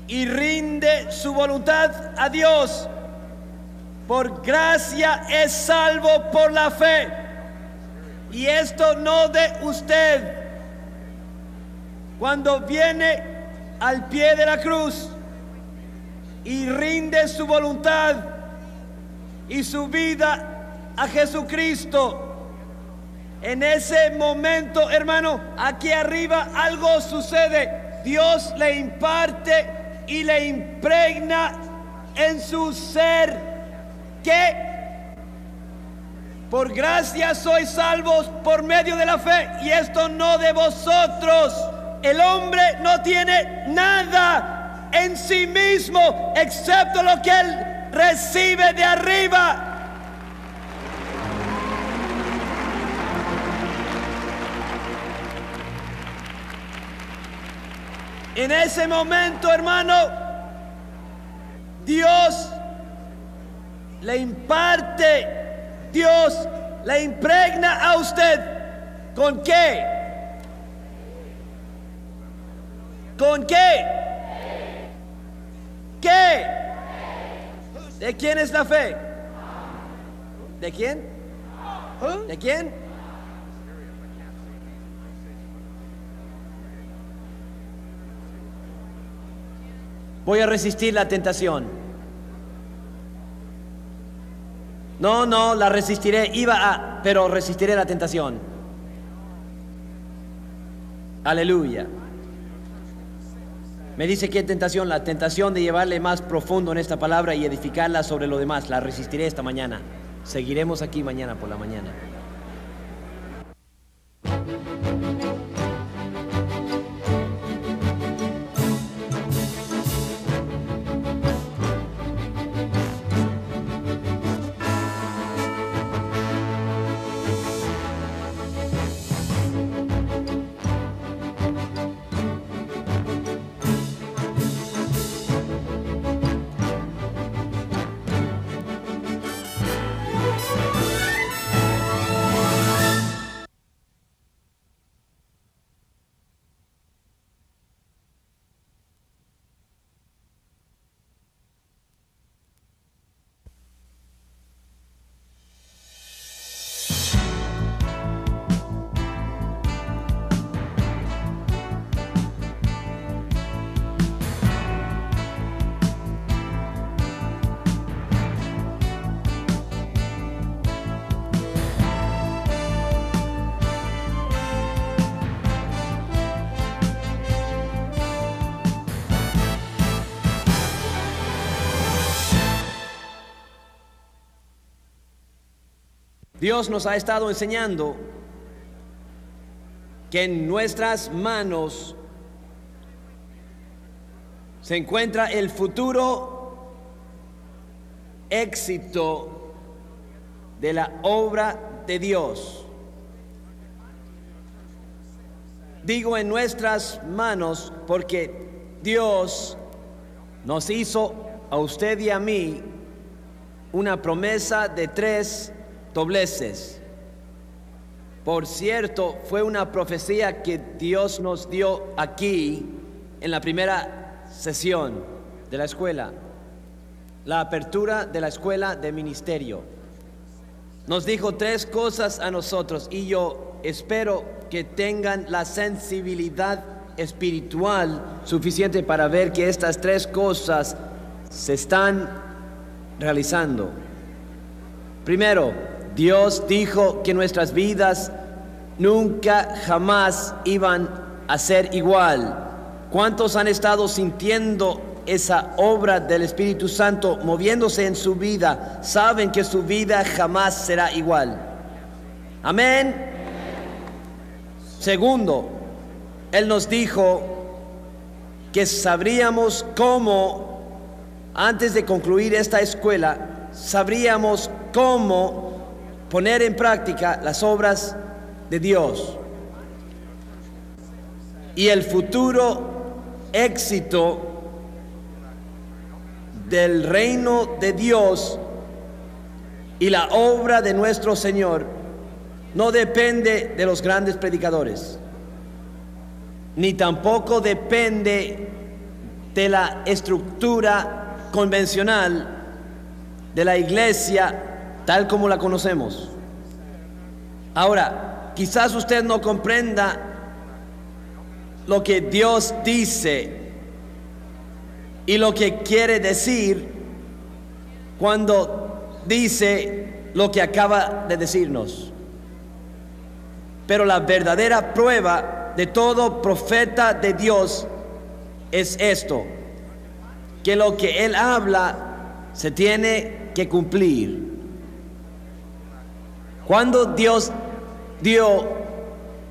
y rinde su voluntad a Dios, por gracia es salvo por la fe. Y esto no de usted. Cuando viene al pie de la cruz y rinde su voluntad y su vida a Jesucristo, en ese momento, hermano, aquí arriba algo sucede. Dios le imparte y le impregna en su ser que por gracia sois salvos por medio de la fe, y esto no de vosotros. El hombre no tiene nada en sí mismo excepto lo que él recibe de arriba. En ese momento, hermano, Dios le imparte, Dios le impregna a usted. ¿Con qué? ¿Con qué? ¿Qué? ¿De quién es la fe? ¿De quién? ¿De quién? Voy a resistir la tentación. No, la resistiré. Pero resistiré la tentación. Aleluya. Me dice que tentación, la tentación de llevarle más profundo en esta palabra y edificarla sobre lo demás. La resistiré esta mañana. Seguiremos aquí mañana por la mañana. Dios nos ha estado enseñando que en nuestras manos se encuentra el futuro éxito de la obra de Dios. Digo en nuestras manos porque Dios nos hizo a usted y a mí una promesa de 3 dobleces. Por cierto, fue una profecía que Dios nos dio aquí en la primera sesión de la escuela, la apertura de la escuela de ministerio. Nos dijo 3 cosas a nosotros y yo espero que tengan la sensibilidad espiritual suficiente para ver que estas 3 cosas se están realizando. Primero, Dios dijo que nuestras vidas nunca jamás iban a ser igual. ¿Cuántos han estado sintiendo esa obra del Espíritu Santo moviéndose en su vida? Saben que su vida jamás será igual. Amén. Segundo, Él nos dijo que sabríamos cómo, antes de concluir esta escuela, sabríamos cómo poner en práctica las obras de Dios. Y el futuro éxito del reino de Dios y la obra de nuestro Señor no depende de los grandes predicadores, ni tampoco depende de la estructura convencional de la iglesia tal como la conocemos. Ahora, quizás usted no comprenda lo que Dios dice y lo que quiere decir cuando dice lo que acaba de decirnos. Pero la verdadera prueba de todo profeta de Dios es esto: que lo que Él habla se tiene que cumplir. Cuando Dios dio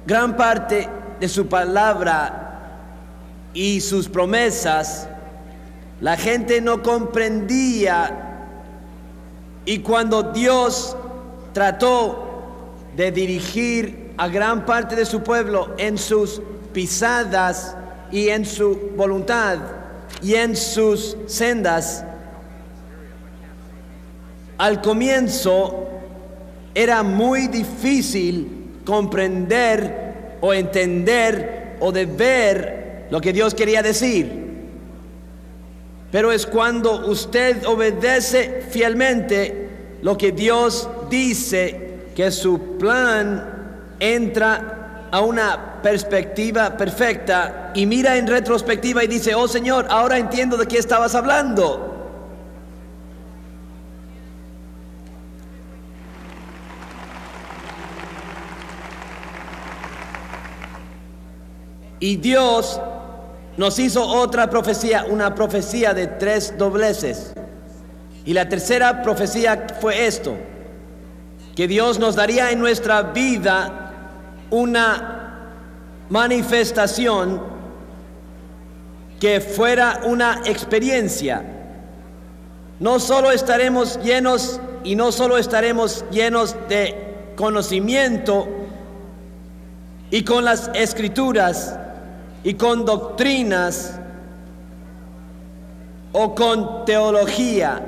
gran parte de su palabra y sus promesas, la gente no comprendía, y cuando Dios trató de dirigir a gran parte de su pueblo en sus pisadas y en su voluntad y en sus sendas, al comienzo era muy difícil comprender o entender o de ver lo que Dios quería decir. Pero es cuando usted obedece fielmente lo que Dios dice que su plan entra a una perspectiva perfecta y mira en retrospectiva y dice: oh Señor, ahora entiendo de qué estabas hablando. Y Dios nos hizo otra profecía, una profecía de 3 dobleces. Y la tercera profecía fue esto: que Dios nos daría en nuestra vida una manifestación que fuera una experiencia. No solo estaremos llenos y no solo estaremos llenos de conocimiento y con las escrituras y con doctrinas o con teología,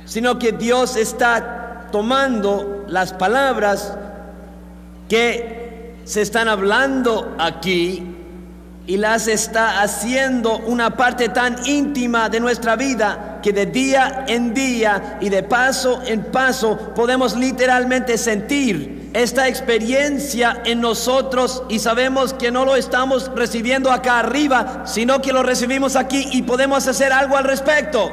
sino que Dios está tomando las palabras que se están hablando aquí y las está haciendo una parte tan íntima de nuestra vida que de día en día y de paso en paso podemos literalmente sentir esta experiencia en nosotros, y sabemos que no lo estamos recibiendo acá arriba, sino que lo recibimos aquí y podemos hacer algo al respecto.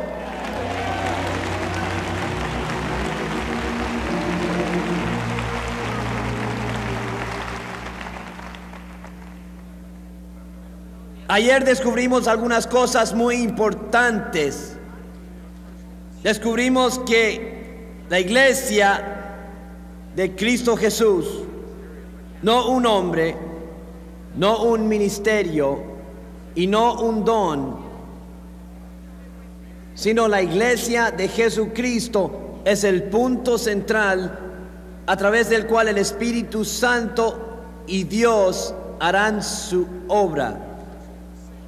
Ayer descubrimos algunas cosas muy importantes. Descubrimos que la iglesia de Cristo Jesús, no un hombre, no un ministerio y no un don, sino la iglesia de Jesucristo es el punto central a través del cual el Espíritu Santo y Dios harán su obra.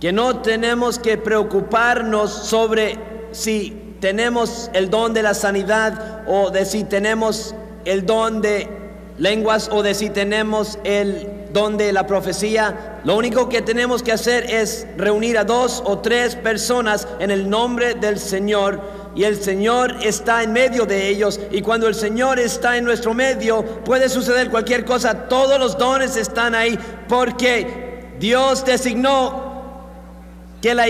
Que no tenemos que preocuparnos sobre si tenemos el don de la sanidad o de si tenemos el don de lenguas o de si tenemos el don de la profecía. Lo único que tenemos que hacer es reunir a 2 o 3 personas en el nombre del Señor, y el Señor está en medio de ellos, y cuando el Señor está en nuestro medio puede suceder cualquier cosa. Todos los dones están ahí porque Dios designó que la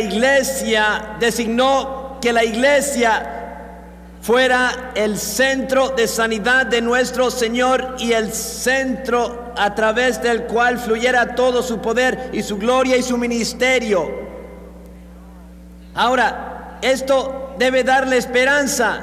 iglesia fuera el centro de sanidad de nuestro Señor y el centro a través del cual fluyera todo su poder y su gloria y su ministerio. Ahora, esto debe darle esperanza,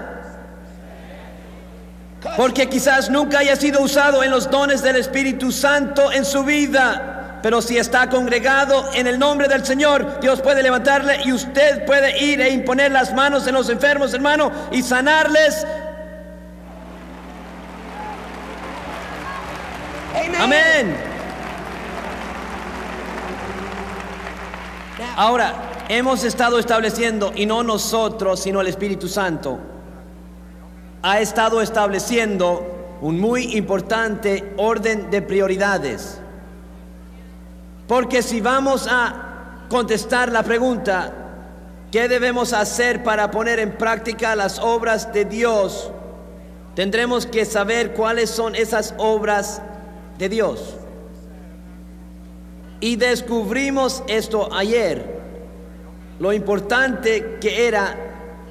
porque quizás nunca haya sido usado en los dones del Espíritu Santo en su vida. Pero si está congregado en el nombre del Señor, Dios puede levantarle y usted puede ir e imponer las manos en los enfermos, hermano, y sanarles. Amén. Ahora, hemos estado estableciendo, y no nosotros, sino el Espíritu Santo, ha estado estableciendo un muy importante orden de prioridades. Porque si vamos a contestar la pregunta, ¿qué debemos hacer para poner en práctica las obras de Dios?, tendremos que saber cuáles son esas obras de Dios. Y descubrimos esto ayer, lo importante que era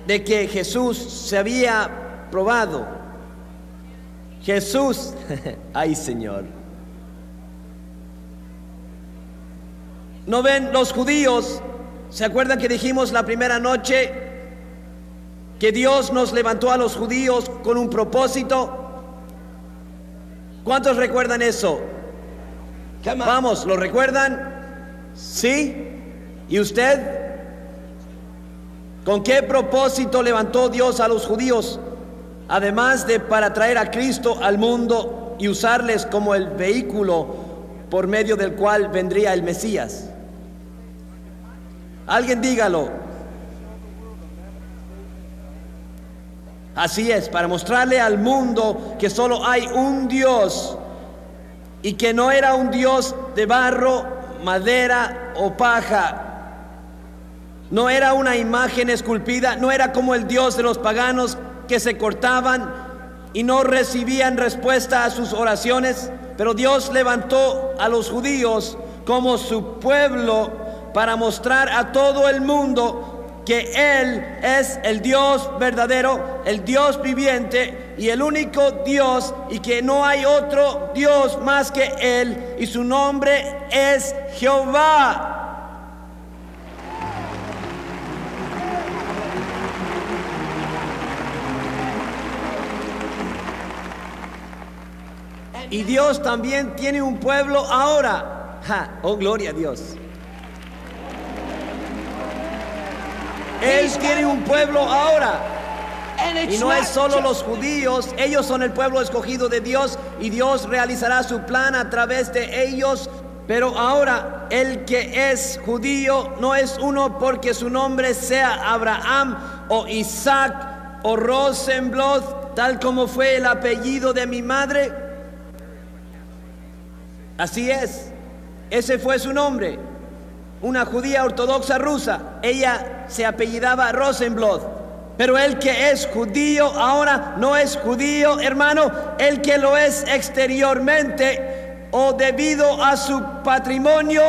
de que Jesús se había probado. Jesús, ay Señor. ¿No ven los judíos? ¿Se acuerdan que dijimos la primera noche que Dios nos levantó a los judíos con un propósito? ¿Cuántos recuerdan eso? Vamos, ¿lo recuerdan? ¿Sí? ¿Y usted? ¿Con qué propósito levantó Dios a los judíos? Además de para traer a Cristo al mundo y usarles como el vehículo por medio del cual vendría el Mesías. Alguien dígalo. Así es, para mostrarle al mundo que solo hay un Dios y que no era un Dios de barro, madera o paja. No era una imagen esculpida, no era como el Dios de los paganos que se cortaban y no recibían respuesta a sus oraciones. Pero Dios levantó a los judíos como su pueblo para mostrar a todo el mundo que Él es el Dios verdadero, el Dios viviente y el único Dios, y que no hay otro Dios más que Él, y su nombre es Jehová. Y Dios también tiene un pueblo ahora. Oh, gloria a Dios. Él tiene un pueblo ahora. Y no es solo los judíos, ellos son el pueblo escogido de Dios y Dios realizará su plan a través de ellos. Pero ahora el que es judío no es uno porque su nombre sea Abraham o Isaac o Rosenbloth, tal como fue el apellido de mi madre. Así es, ese fue su nombre. Una judía ortodoxa rusa, ella se apellidaba Rosenbloth. Pero el que es judío ahora no es judío, hermano, el que lo es exteriormente o debido a su patrimonio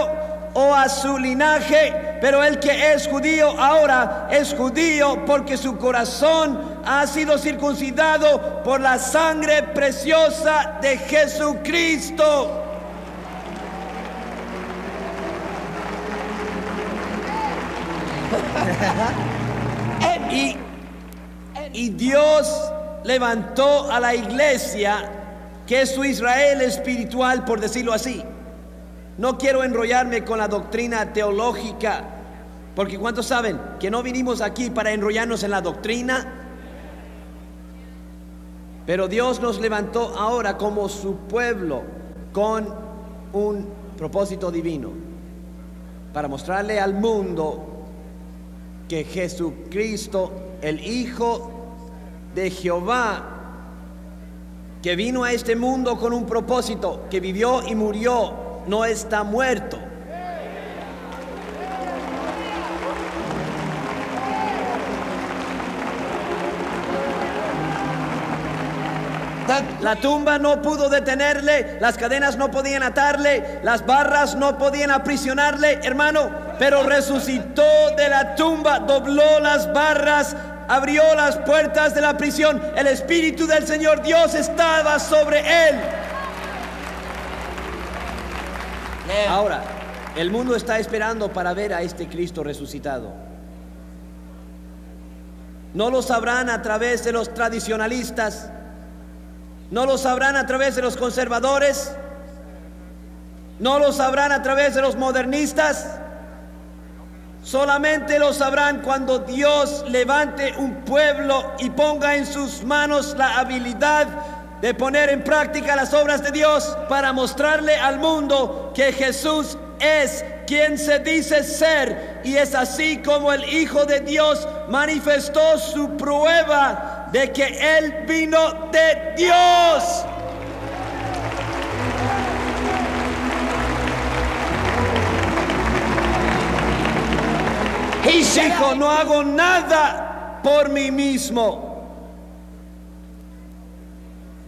o a su linaje. Pero el que es judío ahora es judío porque su corazón ha sido circuncidado por la sangre preciosa de Jesucristo. Y Dios levantó a la iglesia que es su Israel espiritual, por decirlo así. No quiero enrollarme con la doctrina teológica, porque ¿cuántos saben que no vinimos aquí para enrollarnos en la doctrina? Pero Dios nos levantó ahora como su pueblo con un propósito divino, para mostrarle al mundo que Jesucristo, el Hijo de Jehová, que vino a este mundo con un propósito, que vivió y murió, no está muerto. La tumba no pudo detenerle, las cadenas no podían atarle, las barras no podían aprisionarle, hermano, pero resucitó de la tumba, dobló las barras, abrió las puertas de la prisión. El Espíritu del Señor Dios estaba sobre él. Ahora, el mundo está esperando para ver a este Cristo resucitado. No lo sabrán a través de los tradicionalistas, no lo sabrán a través de los conservadores, no lo sabrán a través de los modernistas. Solamente lo sabrán cuando Dios levante un pueblo y ponga en sus manos la habilidad de poner en práctica las obras de Dios, para mostrarle al mundo que Jesús es quien se dice ser, y es así como el Hijo de Dios manifestó su prueba de que Él vino de Dios. Y dijo: no hago nada por mí mismo.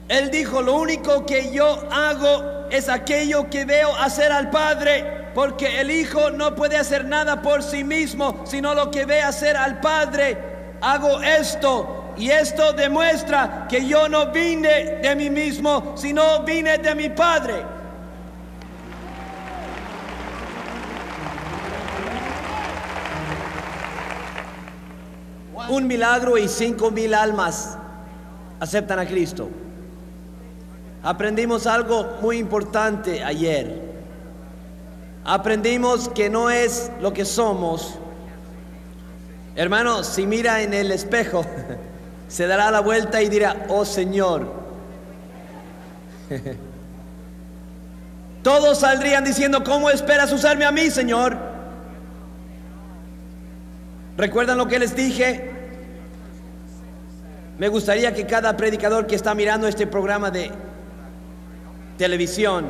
Él dijo: lo único que yo hago es aquello que veo hacer al Padre, porque el Hijo no puede hacer nada por sí mismo, sino lo que ve hacer al Padre. Hago esto, y esto demuestra que yo no vine de mí mismo, sino vine de mi Padre. Un milagro y 5,000 almas aceptan a Cristo. Aprendimos algo muy importante ayer. Aprendimos que no es lo que somos. Hermano, si mira en el espejo, se dará la vuelta y dirá: oh Señor. Todos saldrían diciendo: ¿cómo esperas usarme a mí, Señor? ¿Recuerdan lo que les dije? Me gustaría que cada predicador que está mirando este programa de televisión,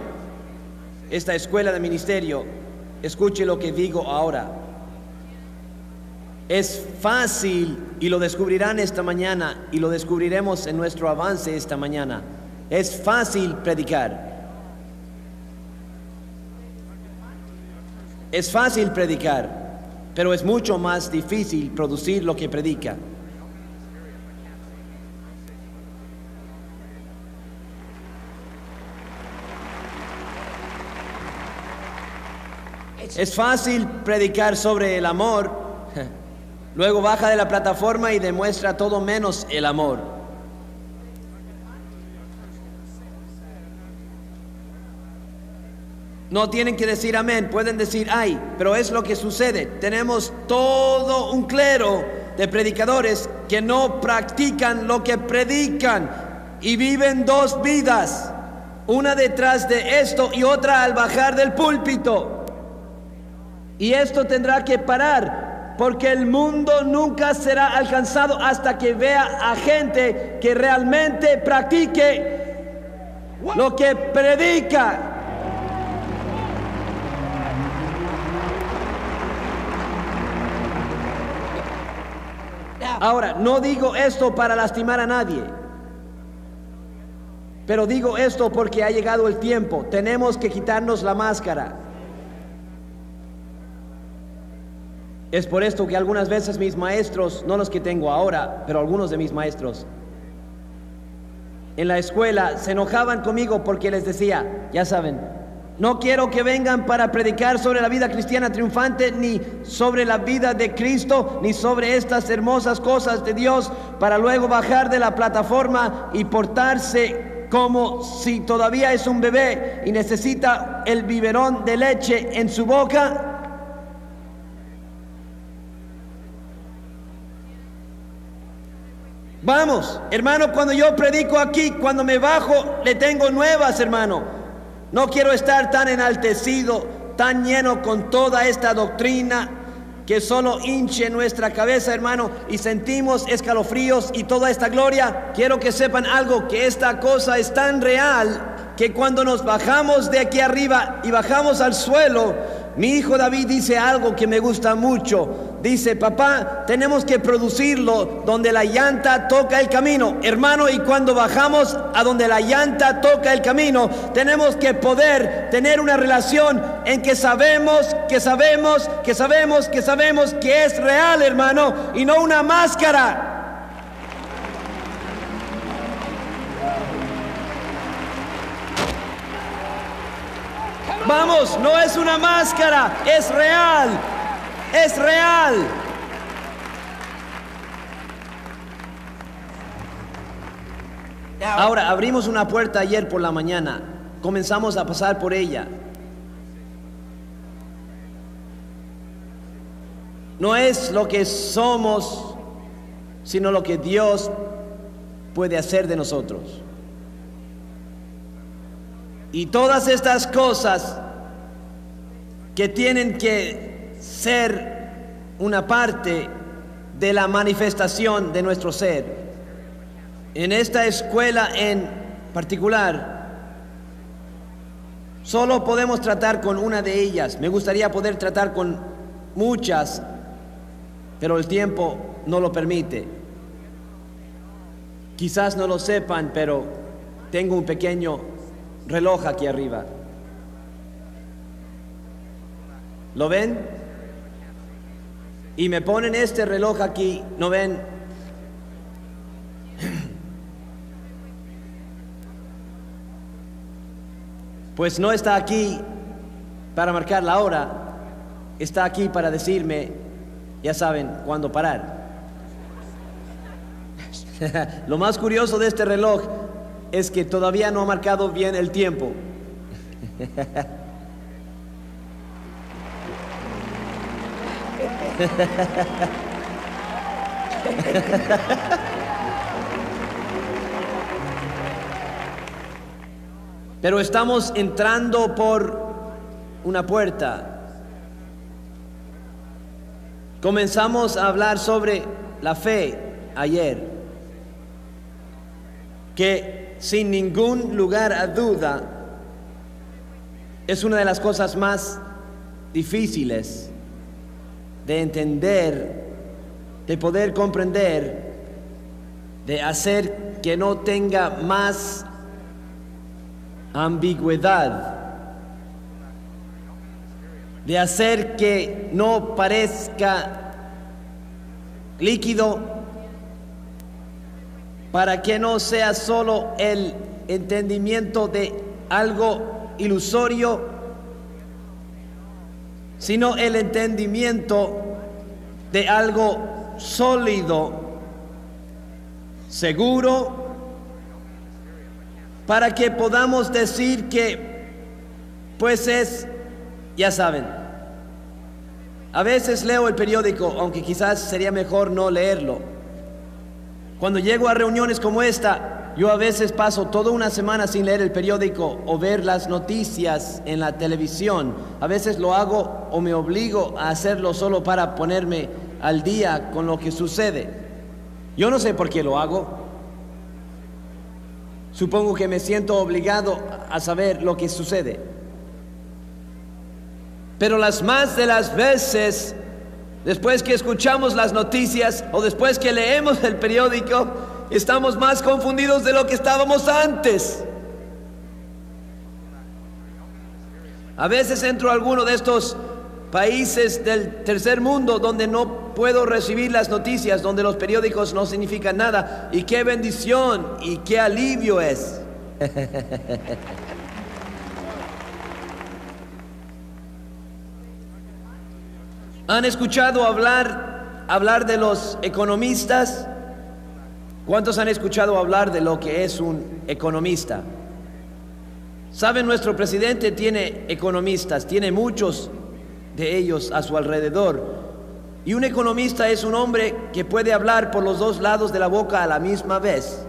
esta escuela de ministerio, escuche lo que digo ahora. Es fácil, y lo descubrirán esta mañana, y lo descubriremos en nuestro avance esta mañana. Es fácil predicar. Es fácil predicar, pero es mucho más difícil producir lo que predica. Es fácil predicar sobre el amor, luego baja de la plataforma y demuestra todo menos el amor. No tienen que decir amén, pueden decir ay, pero es lo que sucede. Tenemos todo un clero de predicadores que no practican lo que predican y viven dos vidas, una detrás de esto y otra al bajar del púlpito. Y esto tendrá que parar, porque el mundo nunca será alcanzado hasta que vea a gente que realmente practique lo que predica. Ahora, no digo esto para lastimar a nadie, pero digo esto porque ha llegado el tiempo. Tenemos que quitarnos la máscara. Es por esto que algunas veces mis maestros, no los que tengo ahora, pero algunos de mis maestros en la escuela se enojaban conmigo porque les decía: ya saben, no quiero que vengan para predicar sobre la vida cristiana triunfante, ni sobre la vida de Cristo, ni sobre estas hermosas cosas de Dios, para luego bajar de la plataforma y portarse como si todavía es un bebé y necesita el biberón de leche en su boca? Vamos, hermano, cuando yo predico aquí, cuando me bajo, le tengo nuevas, hermano. No quiero estar tan enaltecido, tan lleno con toda esta doctrina que solo hinche nuestra cabeza, hermano, y sentimos escalofríos y toda esta gloria. Quiero que sepan algo, que esta cosa es tan real que cuando nos bajamos de aquí arriba y bajamos al suelo, mi hijo David dice algo que me gusta mucho. Dice: papá, tenemos que producirlo donde la llanta toca el camino. Hermano, y cuando bajamos a donde la llanta toca el camino, tenemos que poder tener una relación en que sabemos que es real, hermano, y no una máscara. Vamos, no es una máscara, es real, es real. Ahora, abrimos una puerta ayer por la mañana, comenzamos a pasar por ella. No es lo que somos, sino lo que Dios puede hacer de nosotros. Y todas estas cosas que tienen que ser una parte de la manifestación de nuestro ser. En esta escuela en particular, solo podemos tratar con una de ellas. Me gustaría poder tratar con muchas, pero el tiempo no lo permite. Quizás no lo sepan, pero tengo un pequeño reloj aquí arriba. ¿Lo ven? Y me ponen este reloj aquí, ¿no ven? Pues no está aquí para marcar la hora, está aquí para decirme, ya saben, cuándo parar. Lo más curioso de este reloj es que todavía no ha marcado bien el tiempo. Pero estamos entrando por una puerta. Comenzamos a hablar sobre la fe ayer, que sin ningún lugar a duda es una de las cosas más difíciles de entender, de poder comprender, de hacer que no tenga más ambigüedad, de hacer que no parezca líquido, para que no sea solo el entendimiento de algo ilusorio, sino el entendimiento de algo sólido, seguro, para que podamos decir que, pues es, ya saben, a veces leo el periódico, aunque quizás sería mejor no leerlo. Cuando llego a reuniones como esta, yo a veces paso toda una semana sin leer el periódico o ver las noticias en la televisión. A veces lo hago o me obligo a hacerlo solo para ponerme al día con lo que sucede. Yo no sé por qué lo hago. Supongo que me siento obligado a saber lo que sucede. Pero las más de las veces, después que escuchamos las noticias o después que leemos el periódico, estamos más confundidos de lo que estábamos antes. A veces entro a alguno de estos países del tercer mundo donde no puedo recibir las noticias, donde los periódicos no significan nada, y qué bendición y qué alivio es. ¿Han escuchado hablar de los economistas? ¿Cuántos han escuchado hablar de lo que es un economista? Saben, nuestro presidente tiene economistas, tiene muchos de ellos a su alrededor. Y un economista es un hombre que puede hablar por los dos lados de la boca a la misma vez.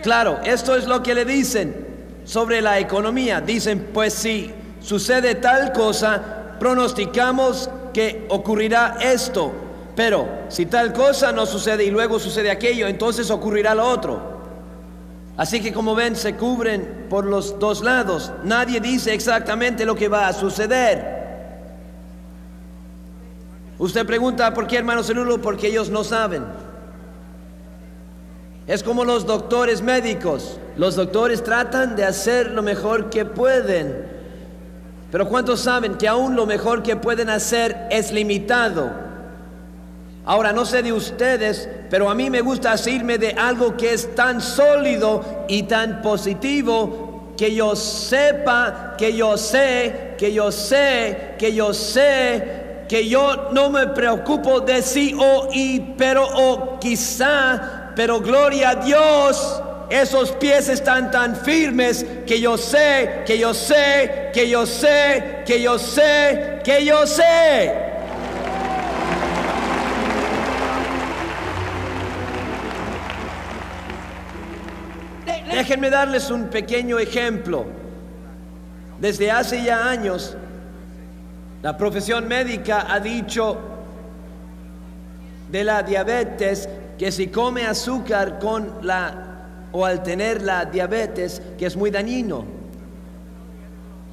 Claro, esto es lo que le dicen sobre la economía. Dicen, pues si sucede tal cosa, pronosticamos que ocurrirá esto. Pero si tal cosa no sucede y luego sucede aquello, entonces ocurrirá lo otro. Así que como ven, se cubren por los dos lados. Nadie dice exactamente lo que va a suceder. Usted pregunta, ¿por qué, hermano Celulo? Porque ellos no saben. Es como los doctores médicos. Los doctores tratan de hacer lo mejor que pueden. Pero ¿cuántos saben que aún lo mejor que pueden hacer es limitado? Ahora, no sé de ustedes, pero a mí me gusta asirme de algo que es tan sólido y tan positivo, que yo sepa, que yo sé, que yo sé, que yo sé, que yo no me preocupo de sí o y, pero o quizá, pero gloria a Dios, esos pies están tan firmes que yo sé, que yo sé, que yo sé, que yo sé, que yo sé. Déjenme darles un pequeño ejemplo. Desde hace ya años, la profesión médica ha dicho de la diabetes que si come azúcar o al tener la diabetes, que es muy dañino.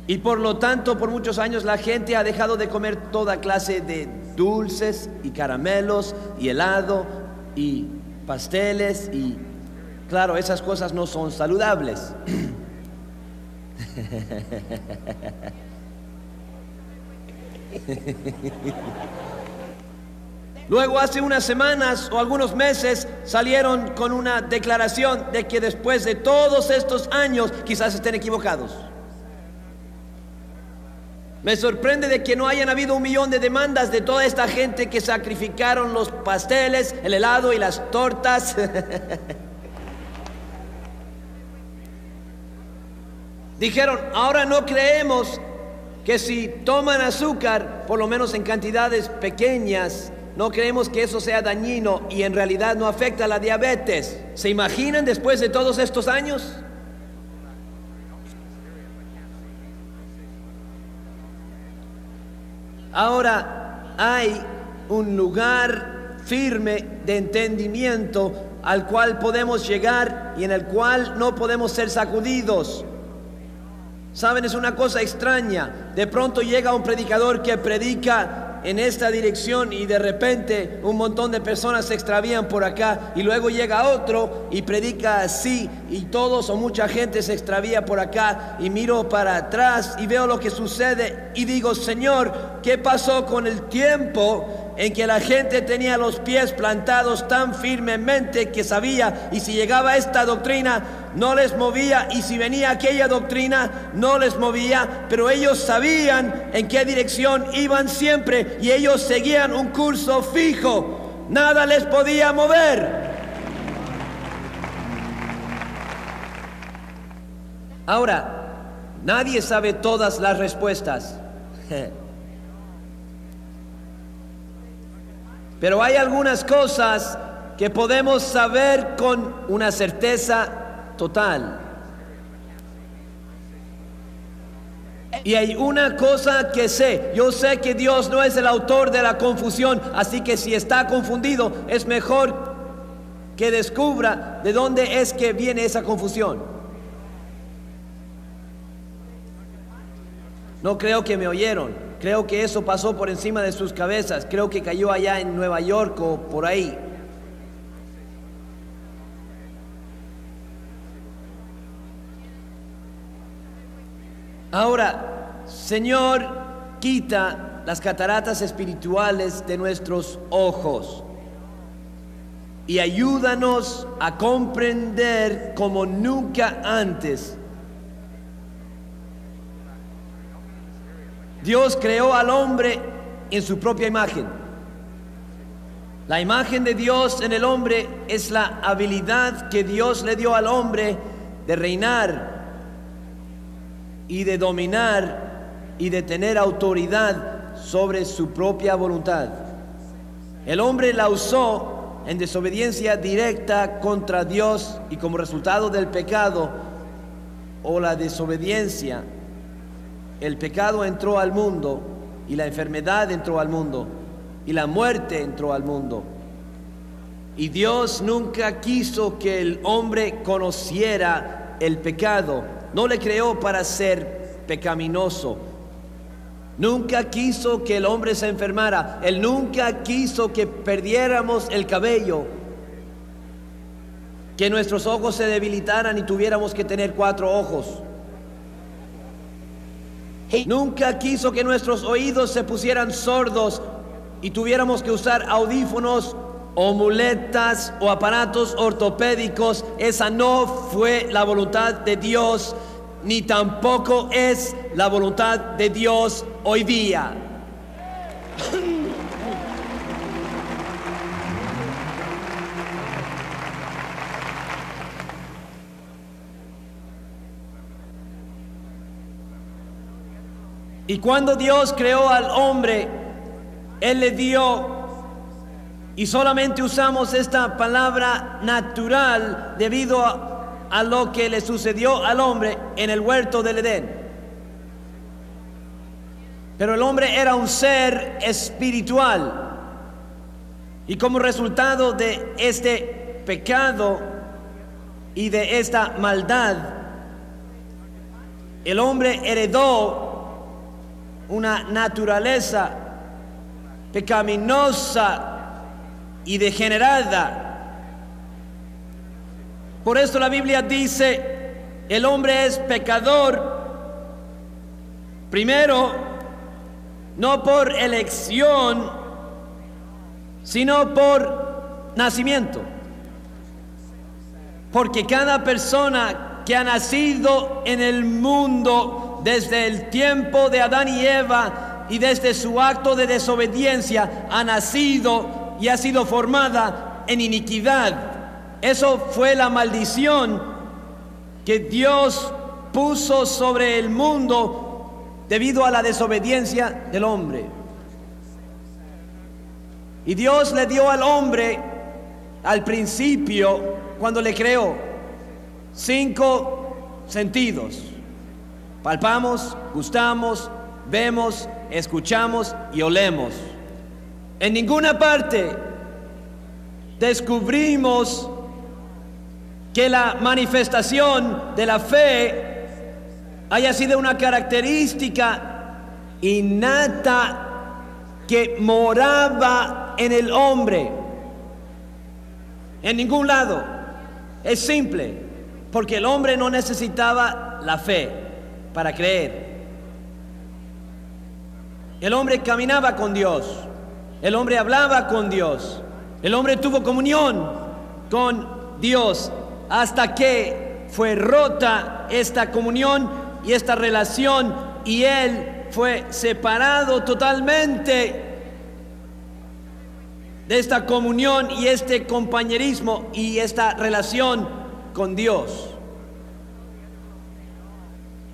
Y por lo tanto, por muchos años la gente ha dejado de comer toda clase de dulces y caramelos y helado y pasteles y claro, esas cosas no son saludables. Luego, hace unas semanas o algunos meses, salieron con una declaración de que después de todos estos años, quizás estén equivocados. Me sorprende de que no hayan habido 1 millón de demandas de toda esta gente que sacrificaron los pasteles, el helado y las tortas. Dijeron, ahora no creemos que si toman azúcar, por lo menos en cantidades pequeñas, no creemos que eso sea dañino y en realidad no afecta a la diabetes. ¿Se imaginan después de todos estos años? Ahora hay un lugar firme de entendimiento al cual podemos llegar y en el cual no podemos ser sacudidos. Saben, es una cosa extraña. De pronto llega un predicador que predica en esta dirección y de repente un montón de personas se extravían por acá, y luego llega otro y predica así y todos o mucha gente se extravía por acá, y miro para atrás y veo lo que sucede y digo, Señor, ¿qué pasó con el tiempo en que la gente tenía los pies plantados tan firmemente que sabía, y si llegaba esta doctrina no les movía, y si venía aquella doctrina no les movía, pero ellos sabían en qué dirección iban siempre y ellos seguían un curso fijo, nada les podía mover? Ahora, nadie sabe todas las respuestas. Pero hay algunas cosas que podemos saber con una certeza total. Y hay una cosa que sé, yo sé que Dios no es el autor de la confusión, así que si está confundido, es mejor que descubra de dónde es que viene esa confusión. No creo que me oyeron, creo que eso pasó por encima de sus cabezas, creo que cayó allá en Nueva York o por ahí. Ahora, Señor, quita las cataratas espirituales de nuestros ojos y ayúdanos a comprender como nunca antes. Dios creó al hombre en su propia imagen. La imagen de Dios en el hombre es la habilidad que Dios le dio al hombre de reinar y de dominar y de tener autoridad sobre su propia voluntad. El hombre la usó en desobediencia directa contra Dios, y como resultado del pecado o la desobediencia, el pecado entró al mundo, y la enfermedad entró al mundo, y la muerte entró al mundo. Y Dios nunca quiso que el hombre conociera el pecado. No le creó para ser pecaminoso. Nunca quiso que el hombre se enfermara. Él nunca quiso que perdiéramos el cabello, que nuestros ojos se debilitaran y tuviéramos que tener 4 ojos. Nunca quiso que nuestros oídos se pusieran sordos y tuviéramos que usar audífonos o muletas o aparatos ortopédicos. Esa no fue la voluntad de Dios, ni tampoco es la voluntad de Dios hoy día. Y cuando Dios creó al hombre, Él le dio, y solamente usamos esta palabra natural debido a lo que le sucedió al hombre en el huerto del Edén. Pero el hombre era un ser espiritual, y como resultado de este pecado y de esta maldad, el hombre heredó una naturaleza pecaminosa y degenerada. Por esto la Biblia dice: el hombre es pecador, primero, no por elección, sino por nacimiento. Porque cada persona que ha nacido en el mundo desde el tiempo de Adán y Eva y desde su acto de desobediencia ha nacido y ha sido formada en iniquidad. Eso fue la maldición que Dios puso sobre el mundo debido a la desobediencia del hombre. Y Dios le dio al hombre al principio, cuando le creó, 5 sentidos. Palpamos, gustamos, vemos, escuchamos y olemos. En ninguna parte descubrimos que la manifestación de la fe haya sido una característica innata que moraba en el hombre. En ningún lado. Es simple, porque el hombre no necesitaba la fe para creer. El hombre caminaba con Dios, el hombre hablaba con Dios, el hombre tuvo comunión con Dios, hasta que fue rota esta comunión y esta relación, y él fue separado totalmente de esta comunión y este compañerismo y esta relación con Dios.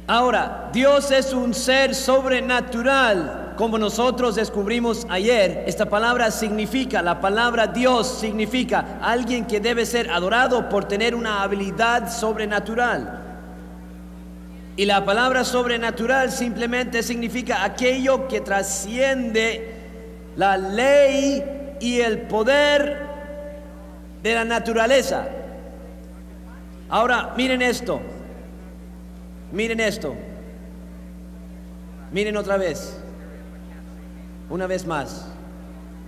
Ahora, Dios es un ser sobrenatural, como nosotros descubrimos ayer. Esta palabra significa, la palabra Dios significa alguien que debe ser adorado por tener una habilidad sobrenatural. Y la palabra sobrenatural simplemente significa aquello que trasciende la ley y el poder de la naturaleza. Ahora, miren esto. Miren esto. Miren otra vez. Una vez más.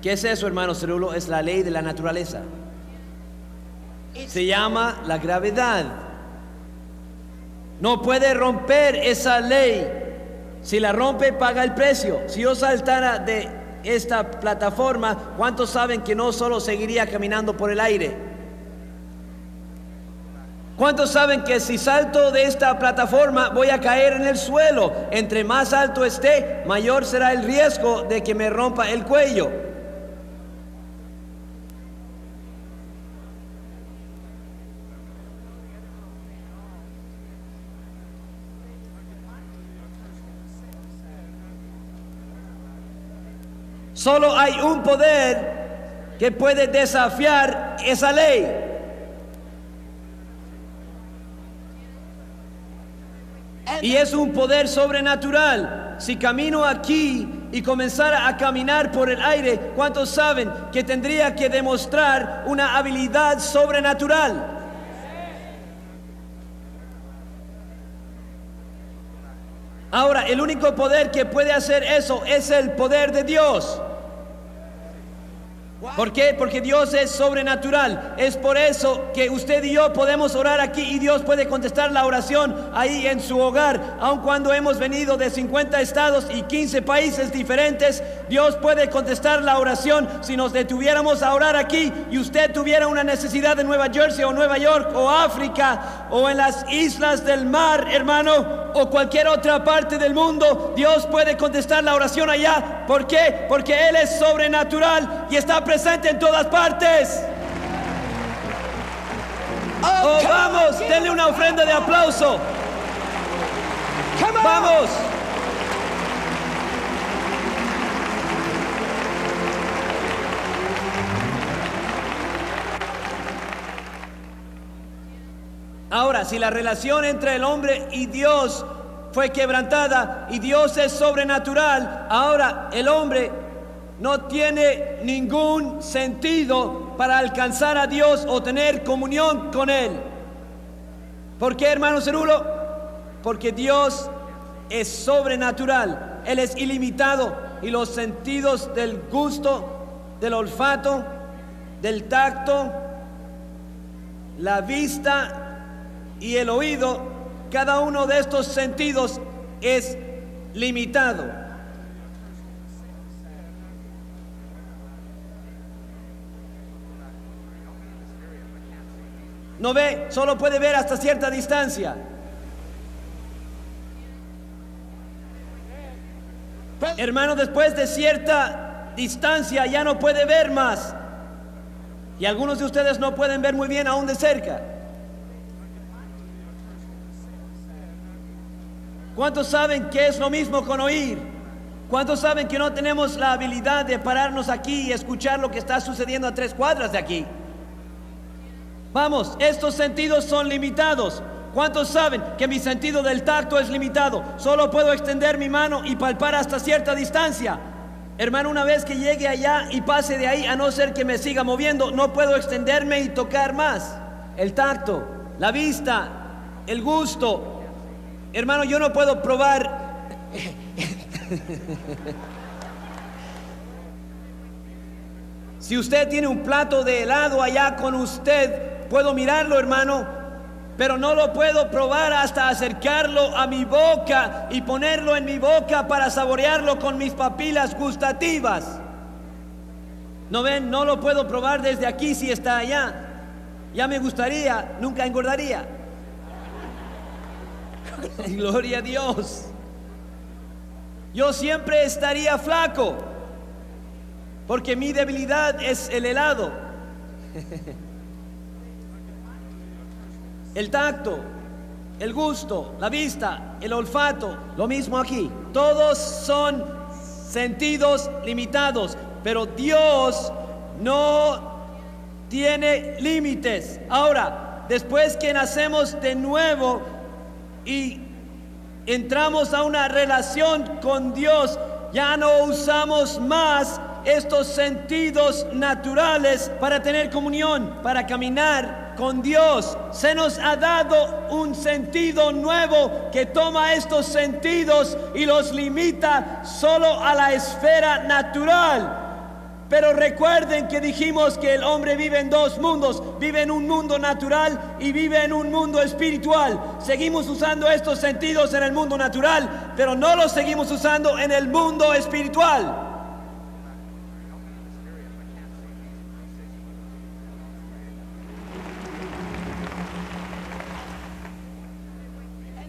¿Qué es eso, hermano Cerulo? Es la ley de la naturaleza. Se llama la gravedad. No puede romper esa ley. Si la rompe, paga el precio. Si yo saltara de esta plataforma, ¿cuántos saben que no solo seguiría caminando por el aire? ¿Cuántos saben que si salto de esta plataforma voy a caer en el suelo? Entre más alto esté, mayor será el riesgo de que me rompa el cuello. Solo hay un poder que puede desafiar esa ley. Y es un poder sobrenatural. Si camino aquí y comenzara a caminar por el aire, ¿cuántos saben que tendría que demostrar una habilidad sobrenatural? Ahora, el único poder que puede hacer eso es el poder de Dios. ¿Por qué? Porque Dios es sobrenatural. Es por eso que usted y yo podemos orar aquí y Dios puede contestar la oración ahí en su hogar. Aun cuando hemos venido de 50 estados y 15 países diferentes, Dios puede contestar la oración. Si nos detuviéramos a orar aquí y usted tuviera una necesidad en Nueva Jersey o Nueva York o África o en las islas del mar, hermano, o cualquier otra parte del mundo, Dios puede contestar la oración allá. ¿Por qué? Porque Él es sobrenatural y está presente en todas partes. Oh, vamos, denle una ofrenda de aplauso. Vamos. Ahora, si la relación entre el hombre y Dios fue quebrantada y Dios es sobrenatural, ahora el hombre no tiene ningún sentido para alcanzar a Dios o tener comunión con Él. ¿Por qué, hermano Cerulo? Porque Dios es sobrenatural. Él es ilimitado y los sentidos del gusto, del olfato, del tacto, la vista y el oído, cada uno de estos sentidos es limitado. No ve, solo puede ver hasta cierta distancia. Hermano, después de cierta distancia ya no puede ver más. Y algunos de ustedes no pueden ver muy bien aún de cerca. ¿Cuántos saben que es lo mismo con oír? ¿Cuántos saben que no tenemos la habilidad de pararnos aquí y escuchar lo que está sucediendo a 3 cuadras de aquí? Vamos, estos sentidos son limitados. ¿Cuántos saben que mi sentido del tacto es limitado? Solo puedo extender mi mano y palpar hasta cierta distancia. Hermano, una vez que llegue allá y pase de ahí, a no ser que me siga moviendo, no puedo extenderme y tocar más. El tacto, la vista, el gusto. Hermano, yo no puedo probar. Si usted tiene un plato de helado allá con usted, puedo mirarlo, hermano, pero no lo puedo probar hasta acercarlo a mi boca y ponerlo en mi boca para saborearlo con mis papilas gustativas. ¿No ven? No lo puedo probar desde aquí si está allá. Ya me gustaría, nunca engordaría. Gloria a Dios. Yo siempre estaría flaco porque mi debilidad es el helado. El tacto, el gusto, la vista, el olfato, lo mismo aquí. Todos son sentidos limitados, pero Dios no tiene límites. Ahora, después que nacemos de nuevo y entramos a una relación con Dios, ya no usamos más estos sentidos naturales para tener comunión, para caminar con Dios. Se nos ha dado un sentido nuevo que toma estos sentidos y los limita solo a la esfera natural. Pero recuerden que dijimos que el hombre vive en 2 mundos, vive en un mundo natural y vive en un mundo espiritual. Seguimos usando estos sentidos en el mundo natural, pero no los seguimos usando en el mundo espiritual.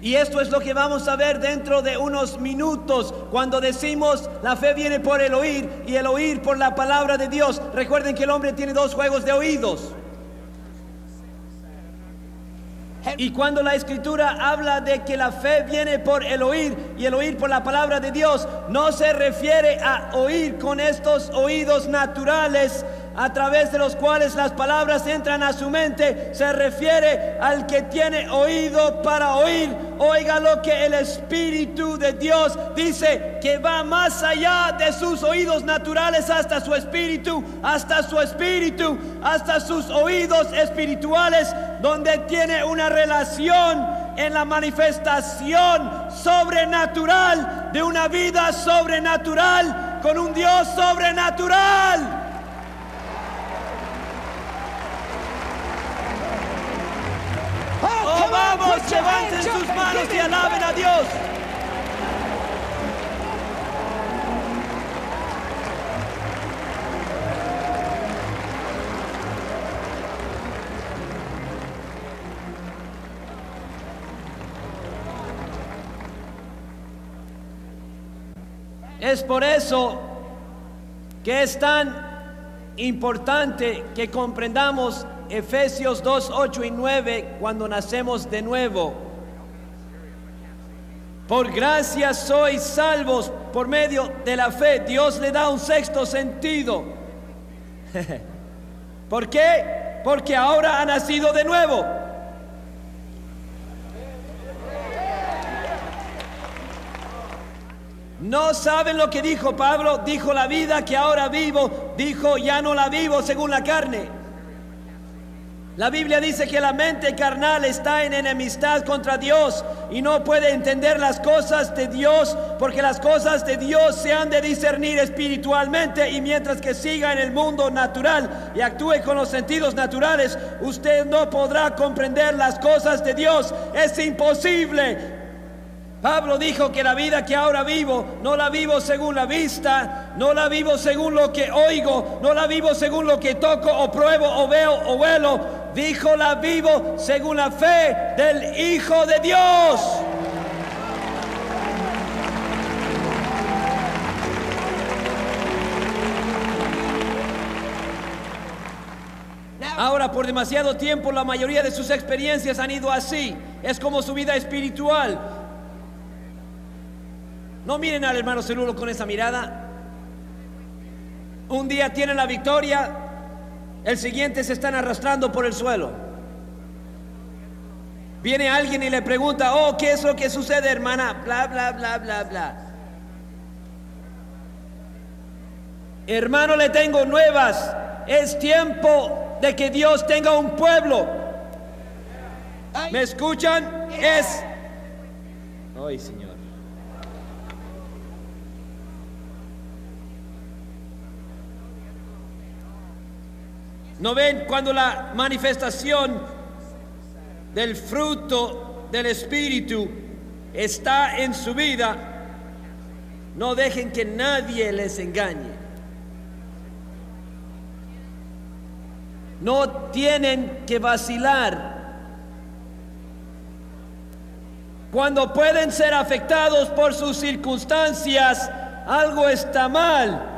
Y esto es lo que vamos a ver dentro de unos minutos cuando decimos la fe viene por el oír y el oír por la palabra de Dios. Recuerden que el hombre tiene 2 juegos de oídos. Y cuando la Escritura habla de que la fe viene por el oír y el oír por la palabra de Dios, no se refiere a oír con estos oídos naturales a través de los cuales las palabras entran a su mente. Se refiere al que tiene oído para oír. Oiga lo que el Espíritu de Dios dice, que va más allá de sus oídos naturales hasta su espíritu, hasta sus oídos espirituales, donde tiene una relación en la manifestación sobrenatural de una vida sobrenatural con un Dios sobrenatural. Oh, vamos, levanten sus manos y alaben a Dios. Es por eso que es tan importante que comprendamos Efesios 2, 8 y 9 cuando nacemos de nuevo. Por gracia sois salvos por medio de la fe. Dios le da un sexto sentido. ¿Por qué? Porque ahora ha nacido de nuevo. ¿No saben lo que dijo Pablo? Dijo: la vida que ahora vivo, dijo, ya no la vivo según la carne. La Biblia dice que la mente carnal está en enemistad contra Dios y no puede entender las cosas de Dios, porque las cosas de Dios se han de discernir espiritualmente, y mientras que siga en el mundo natural y actúe con los sentidos naturales, usted no podrá comprender las cosas de Dios. Es imposible. Pablo dijo que la vida que ahora vivo, no la vivo según la vista, no la vivo según lo que oigo, no la vivo según lo que toco o pruebo o veo o huelo. Dijo: la vivo según la fe del Hijo de Dios. Ahora, por demasiado tiempo, la mayoría de sus experiencias han ido así. Es como su vida espiritual. No miren al hermano Celulo con esa mirada. Un día tienen la victoria, el siguiente se están arrastrando por el suelo. Viene alguien y le pregunta: oh, ¿qué es lo que sucede, hermana? Bla, bla, bla, bla, bla. Hermano, le tengo nuevas. Es tiempo de que Dios tenga un pueblo. ¿Me escuchan? Es... Ay, Señor. ¿No ven cuando la manifestación del fruto del Espíritu está en su vida? No dejen que nadie les engañe. No tienen que vacilar. Cuando pueden ser afectados por sus circunstancias, algo está mal.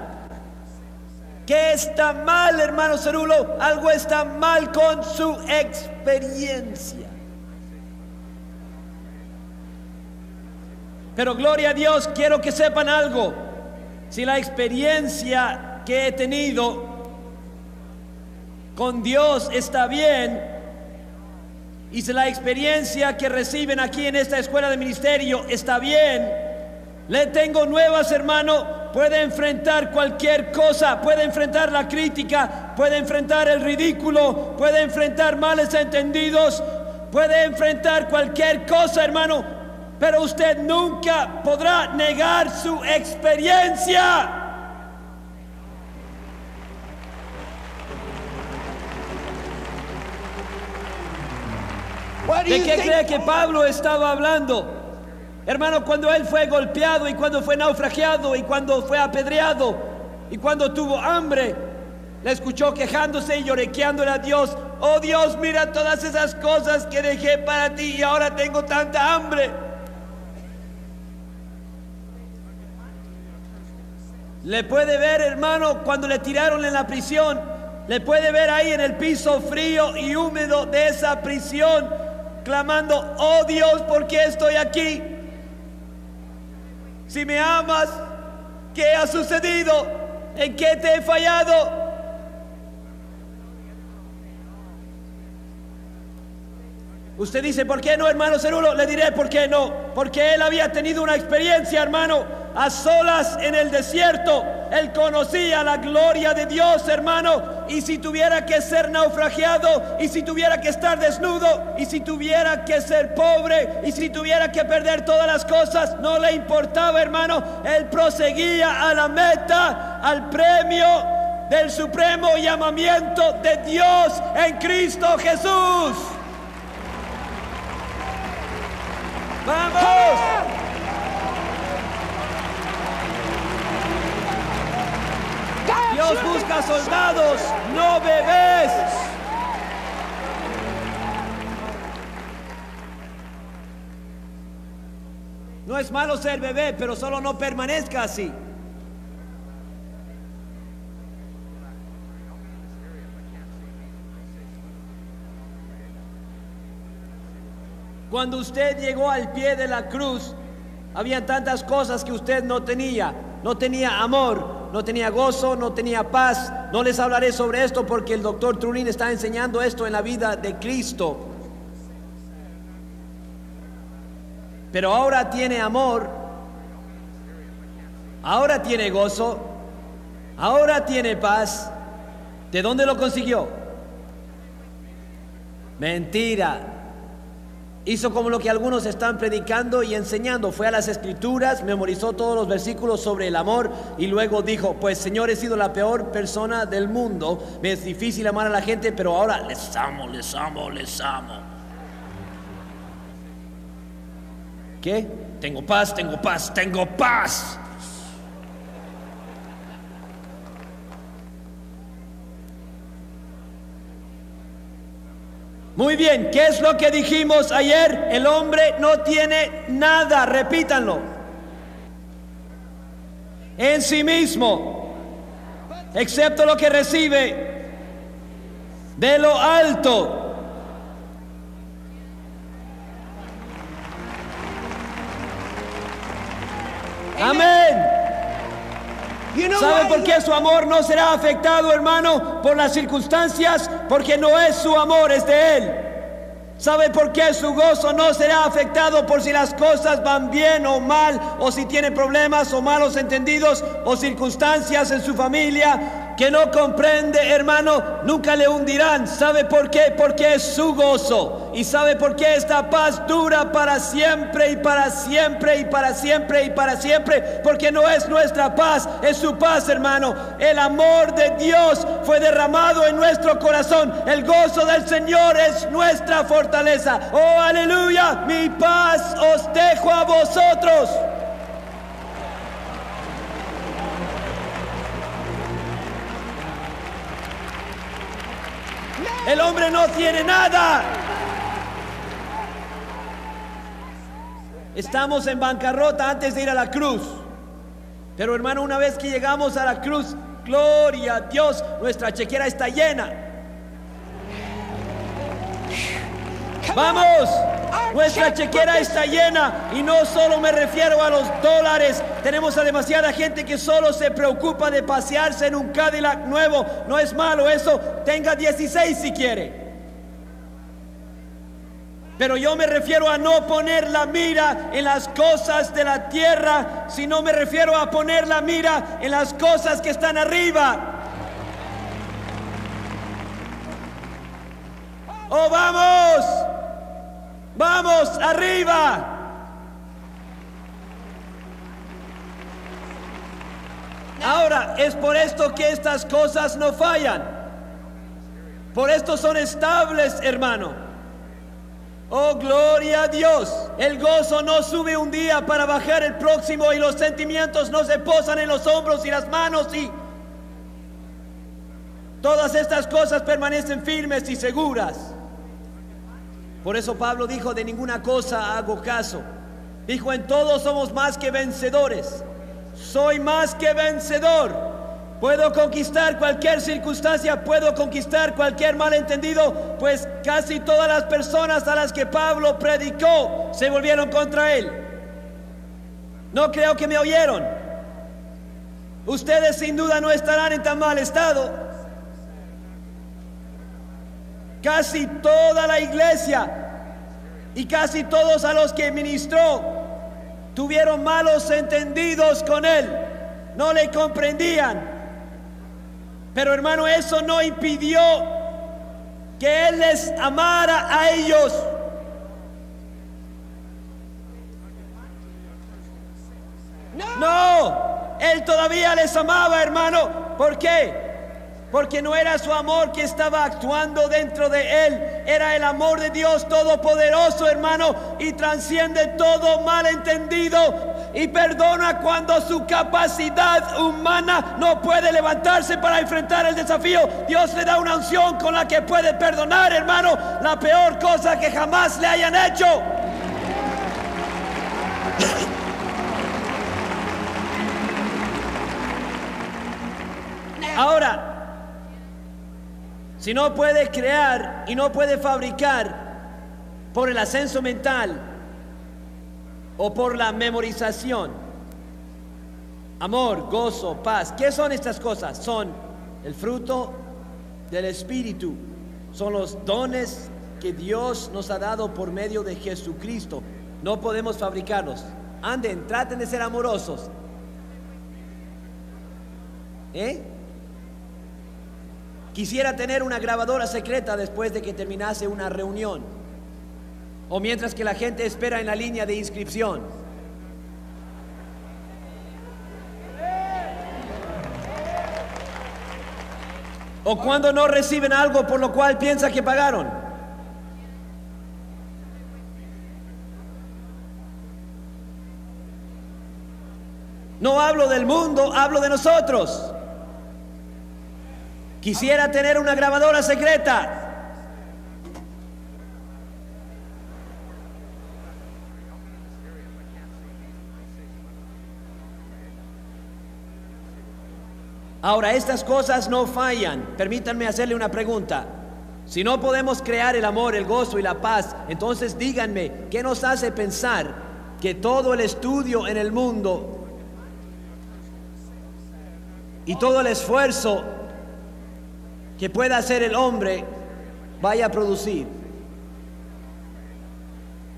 ¿Qué está mal, hermano Cerulo? Algo está mal con su experiencia. Pero gloria a Dios, quiero que sepan algo. Si la experiencia que he tenido con Dios está bien, y si la experiencia que reciben aquí en esta escuela de ministerio está bien, le tengo nuevas, hermano. Puede enfrentar cualquier cosa, puede enfrentar la crítica, puede enfrentar el ridículo, puede enfrentar males entendidos, puede enfrentar cualquier cosa, hermano, pero usted nunca podrá negar su experiencia. ¿De qué cree que Pablo estaba hablando? Hermano, cuando él fue golpeado y cuando fue naufragiado y cuando fue apedreado y cuando tuvo hambre, le escuchó quejándose y lloriqueándole a Dios: oh Dios, mira todas esas cosas que dejé para ti y ahora tengo tanta hambre. Le puede ver, hermano, cuando le tiraron en la prisión, le puede ver ahí en el piso frío y húmedo de esa prisión, clamando, oh Dios, ¿por qué estoy aquí? Si me amas, ¿qué ha sucedido? ¿En qué te he fallado? Usted dice, ¿por qué no, hermano Cerulo? Le diré por qué no. Porque él había tenido una experiencia, hermano, a solas en el desierto. Él conocía la gloria de Dios, hermano. Y si tuviera que ser naufragiado, y si tuviera que estar desnudo, y si tuviera que ser pobre, y si tuviera que perder todas las cosas, no le importaba, hermano. Él proseguía a la meta, al premio del supremo llamamiento de Dios en Cristo Jesús. ¡Vamos! Dios busca soldados, no bebés. No es malo ser bebé, pero solo no permanezca así. Cuando usted llegó al pie de la cruz, había tantas cosas que usted no tenía. No tenía amor, no tenía gozo, no tenía paz. No les hablaré sobre esto porque el doctor Trunin está enseñando esto en la vida de Cristo. Pero ahora tiene amor, ahora tiene gozo, ahora tiene paz. ¿De dónde lo consiguió? Mentira. Hizo como lo que algunos están predicando y enseñando. Fue a las escrituras, memorizó todos los versículos sobre el amor y luego dijo, pues Señor, he sido la peor persona del mundo. Me es difícil amar a la gente, pero ahora les amo, les amo, les amo. ¿Qué? Tengo paz, tengo paz, tengo paz. Muy bien, ¿qué es lo que dijimos ayer? El hombre no tiene nada, repítanlo, en sí mismo, excepto lo que recibe de lo alto. Amén. ¿Sabe por qué su amor no será afectado, hermano, por las circunstancias? Porque no es su amor, es de Él. ¿Sabe por qué su gozo no será afectado por si las cosas van bien o mal, o si tiene problemas o malos entendidos o circunstancias en su familia que no comprende, hermano? Nunca le hundirán. ¿Sabe por qué? Porque es su gozo. ¿Y sabe por qué esta paz dura para siempre y para siempre y para siempre y para siempre? Porque no es nuestra paz, es su paz, hermano. El amor de Dios fue derramado en nuestro corazón. El gozo del Señor es nuestra fortaleza. Oh, aleluya. Mi paz os dejo a vosotros. El hombre no tiene nada. Estamos en bancarrota antes de ir a la cruz. Pero, hermano, una vez que llegamos a la cruz, gloria a Dios, nuestra chequera está llena. Vamos, nuestra chequera está llena. Y no solo me refiero a los dólares. Tenemos a demasiada gente que solo se preocupa de pasearse en un Cadillac nuevo. No es malo eso, tenga 16 si quiere. Pero yo me refiero a no poner la mira en las cosas de la tierra, sino me refiero a poner la mira en las cosas que están arriba. ¡Oh, vamos! ¡Vamos, arriba! Ahora, es por esto que estas cosas no fallan. Por esto son estables, hermano. Oh, gloria a Dios. El gozo no sube un día para bajar el próximo, y los sentimientos no se posan en los hombros y las manos, y todas estas cosas permanecen firmes y seguras. Por eso Pablo dijo, de ninguna cosa hago caso. Dijo, en todos somos más que vencedores. Soy más que vencedor Puedo conquistar cualquier circunstancia, puedo conquistar cualquier malentendido, pues casi todas las personas a las que Pablo predicó se volvieron contra él. No creo que me oyeron. Ustedes sin duda no estarán en tan mal estado. Casi toda la iglesia y casi todos a los que ministró tuvieron malos entendidos con él. No le comprendían. Pero hermano, eso no impidió que él les amara a ellos. No, él todavía les amaba, hermano. ¿Por qué? Porque no era su amor que estaba actuando dentro de él, era el amor de Dios Todopoderoso, hermano, y trasciende todo malentendido y perdona cuando su capacidad humana no puede levantarse para enfrentar el desafío. Dios le da una unción con la que puede perdonar, hermano, la peor cosa que jamás le hayan hecho. Ahora, si no puede crear y no puede fabricar por el ascenso mental o por la memorización, amor, gozo, paz, ¿qué son estas cosas? Son el fruto del Espíritu, son los dones que Dios nos ha dado por medio de Jesucristo. No podemos fabricarlos. Anden, traten de ser amorosos. Quisiera tener una grabadora secreta después de que terminase una reunión, o mientras que la gente espera en la línea de inscripción. O cuando no reciben algo por lo cual piensan que pagaron. No hablo del mundo, hablo de nosotros. Quisiera tener una grabadora secreta. Ahora, estas cosas no fallan. Permítanme hacerle una pregunta. Si no podemos crear el amor, el gozo y la paz, entonces díganme, ¿qué nos hace pensar que todo el estudio en el mundo y todo el esfuerzo que pueda hacer el hombre vaya a producir?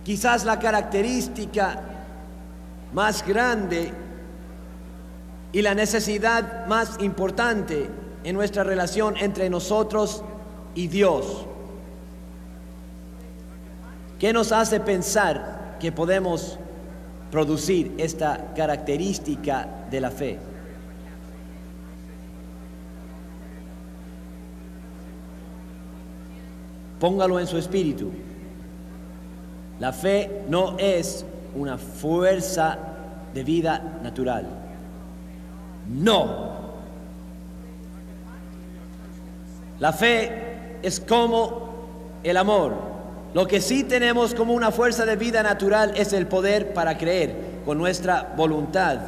Quizás la característica más grande y la necesidad más importante en nuestra relación entre nosotros y Dios. ¿Qué nos hace pensar que podemos producir esta característica de la fe? Póngalo en su espíritu. La fe no es una fuerza de vida natural. No. La fe es como el amor. Lo que sí tenemos como una fuerza de vida natural es el poder para creer con nuestra voluntad,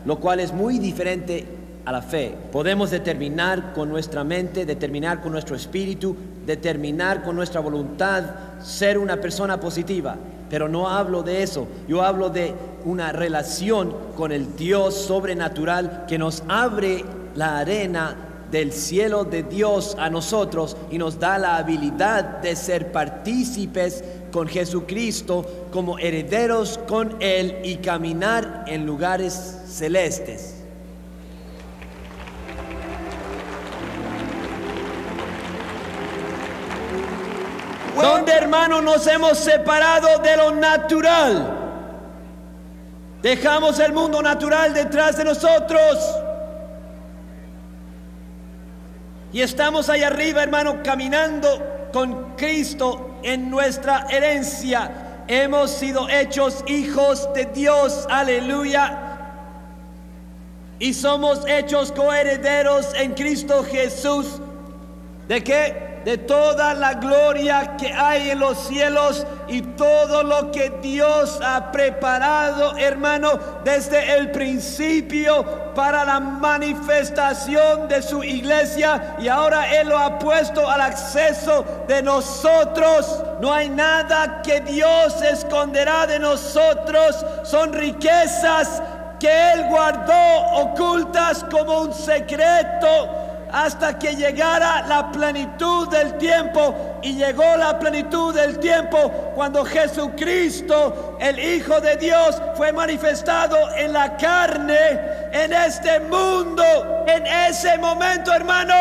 lo cual es muy diferente a la fe. Podemos determinar con nuestra mente, determinar con nuestro espíritu, determinar con nuestra voluntad ser una persona positiva, pero no hablo de eso. Yo hablo de una relación con el Dios sobrenatural que nos abre la arena del cielo de Dios a nosotros y nos da la habilidad de ser partícipes con Jesucristo como herederos con Él y caminar en lugares celestes. Donde, hermanos, nos hemos separado de lo natural. Dejamos el mundo natural detrás de nosotros. Y estamos allá arriba, hermano, caminando con Cristo en nuestra herencia. Hemos sido hechos hijos de Dios, aleluya. Y somos hechos coherederos en Cristo Jesús. ¿De qué? de toda la gloria que hay en los cielos y todo lo que Dios ha preparado, hermano, desde el principio para la manifestación de su iglesia, y ahora Él lo ha puesto al acceso de nosotros. No hay nada que Dios esconderá de nosotros. Son riquezas que Él guardó ocultas como un secreto hasta que llegara la plenitud del tiempo. Y llegó la plenitud del tiempo cuando Jesucristo, el Hijo de Dios, fue manifestado en la carne, en este mundo. En ese momento, hermano,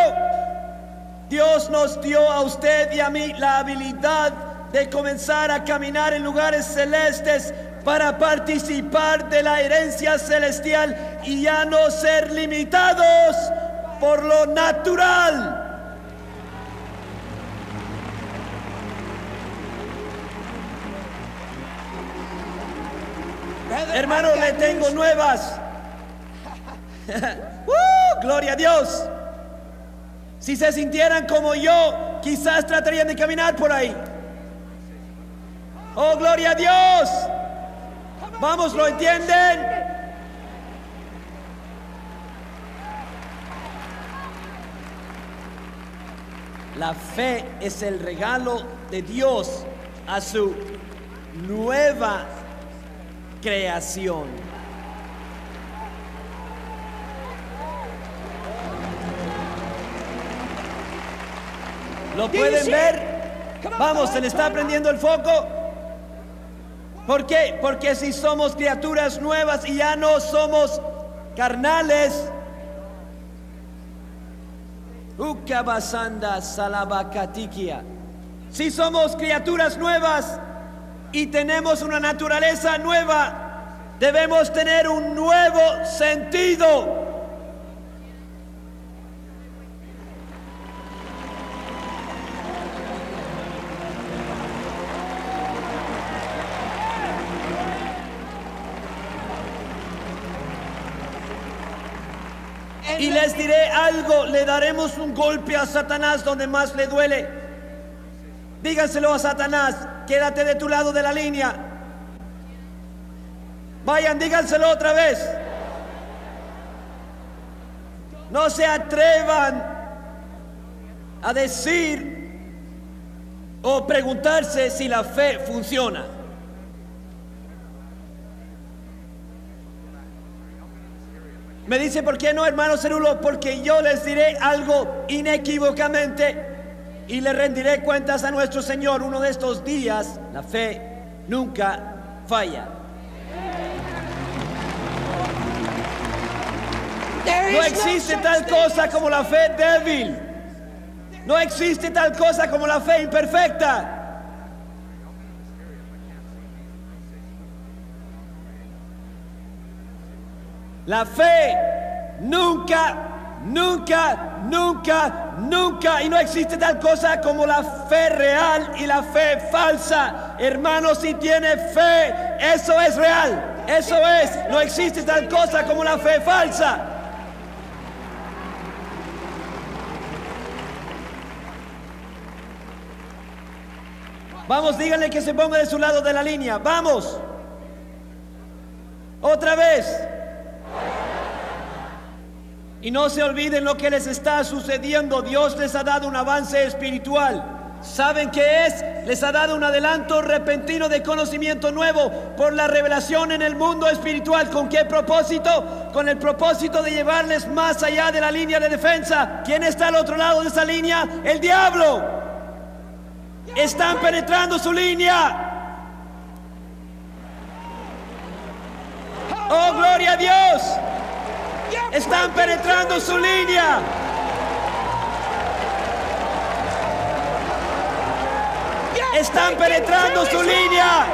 Dios nos dio a usted y a mí la habilidad de comenzar a caminar en lugares celestes para participar de la herencia celestial y ya no ser limitados por lo natural. Hermano, le tengo nuevas. Gloria a Dios. Si se sintieran como yo, quizás tratarían de caminar por ahí. Oh, gloria a Dios. Vamos, ¿lo entienden? La fe es el regalo de Dios a su nueva creación. ¿Lo pueden ver? Vamos, se le está prendiendo el foco. ¿Por qué? Porque si somos criaturas nuevas y ya no somos carnales. Ukabasanda salabakatikia. Si somos criaturas nuevas y tenemos una naturaleza nueva, debemos tener un nuevo sentido. Y les diré algo, le daremos un golpe a Satanás donde más le duele. Díganselo a Satanás, quédate de tu lado de la línea. Vayan, díganselo otra vez. No se atrevan a decir o preguntarse si la fe funciona. Me dice, ¿por qué no, hermano Cerulo? Porque yo les diré algo inequívocamente y le rendiré cuentas a nuestro Señor. Uno de estos días, la fe nunca falla. No existe tal cosa como la fe débil. No existe tal cosa como la fe imperfecta. La fe nunca, y no existe tal cosa como la fe real y la fe falsa. Hermano, si tiene fe, eso es real, eso es, no existe tal cosa como la fe falsa. Vamos, díganle que se ponga de su lado de la línea, vamos. Otra vez. Y no se olviden lo que les está sucediendo. Dios les ha dado un avance espiritual. ¿Saben qué es? Les ha dado un adelanto repentino de conocimiento nuevo por la revelación en el mundo espiritual. ¿Con qué propósito? Con el propósito de llevarles más allá de la línea de defensa. ¿Quién está al otro lado de esa línea? El diablo. Están penetrando su línea. ¡Oh, gloria a Dios! Están penetrando su línea. Están penetrando su línea.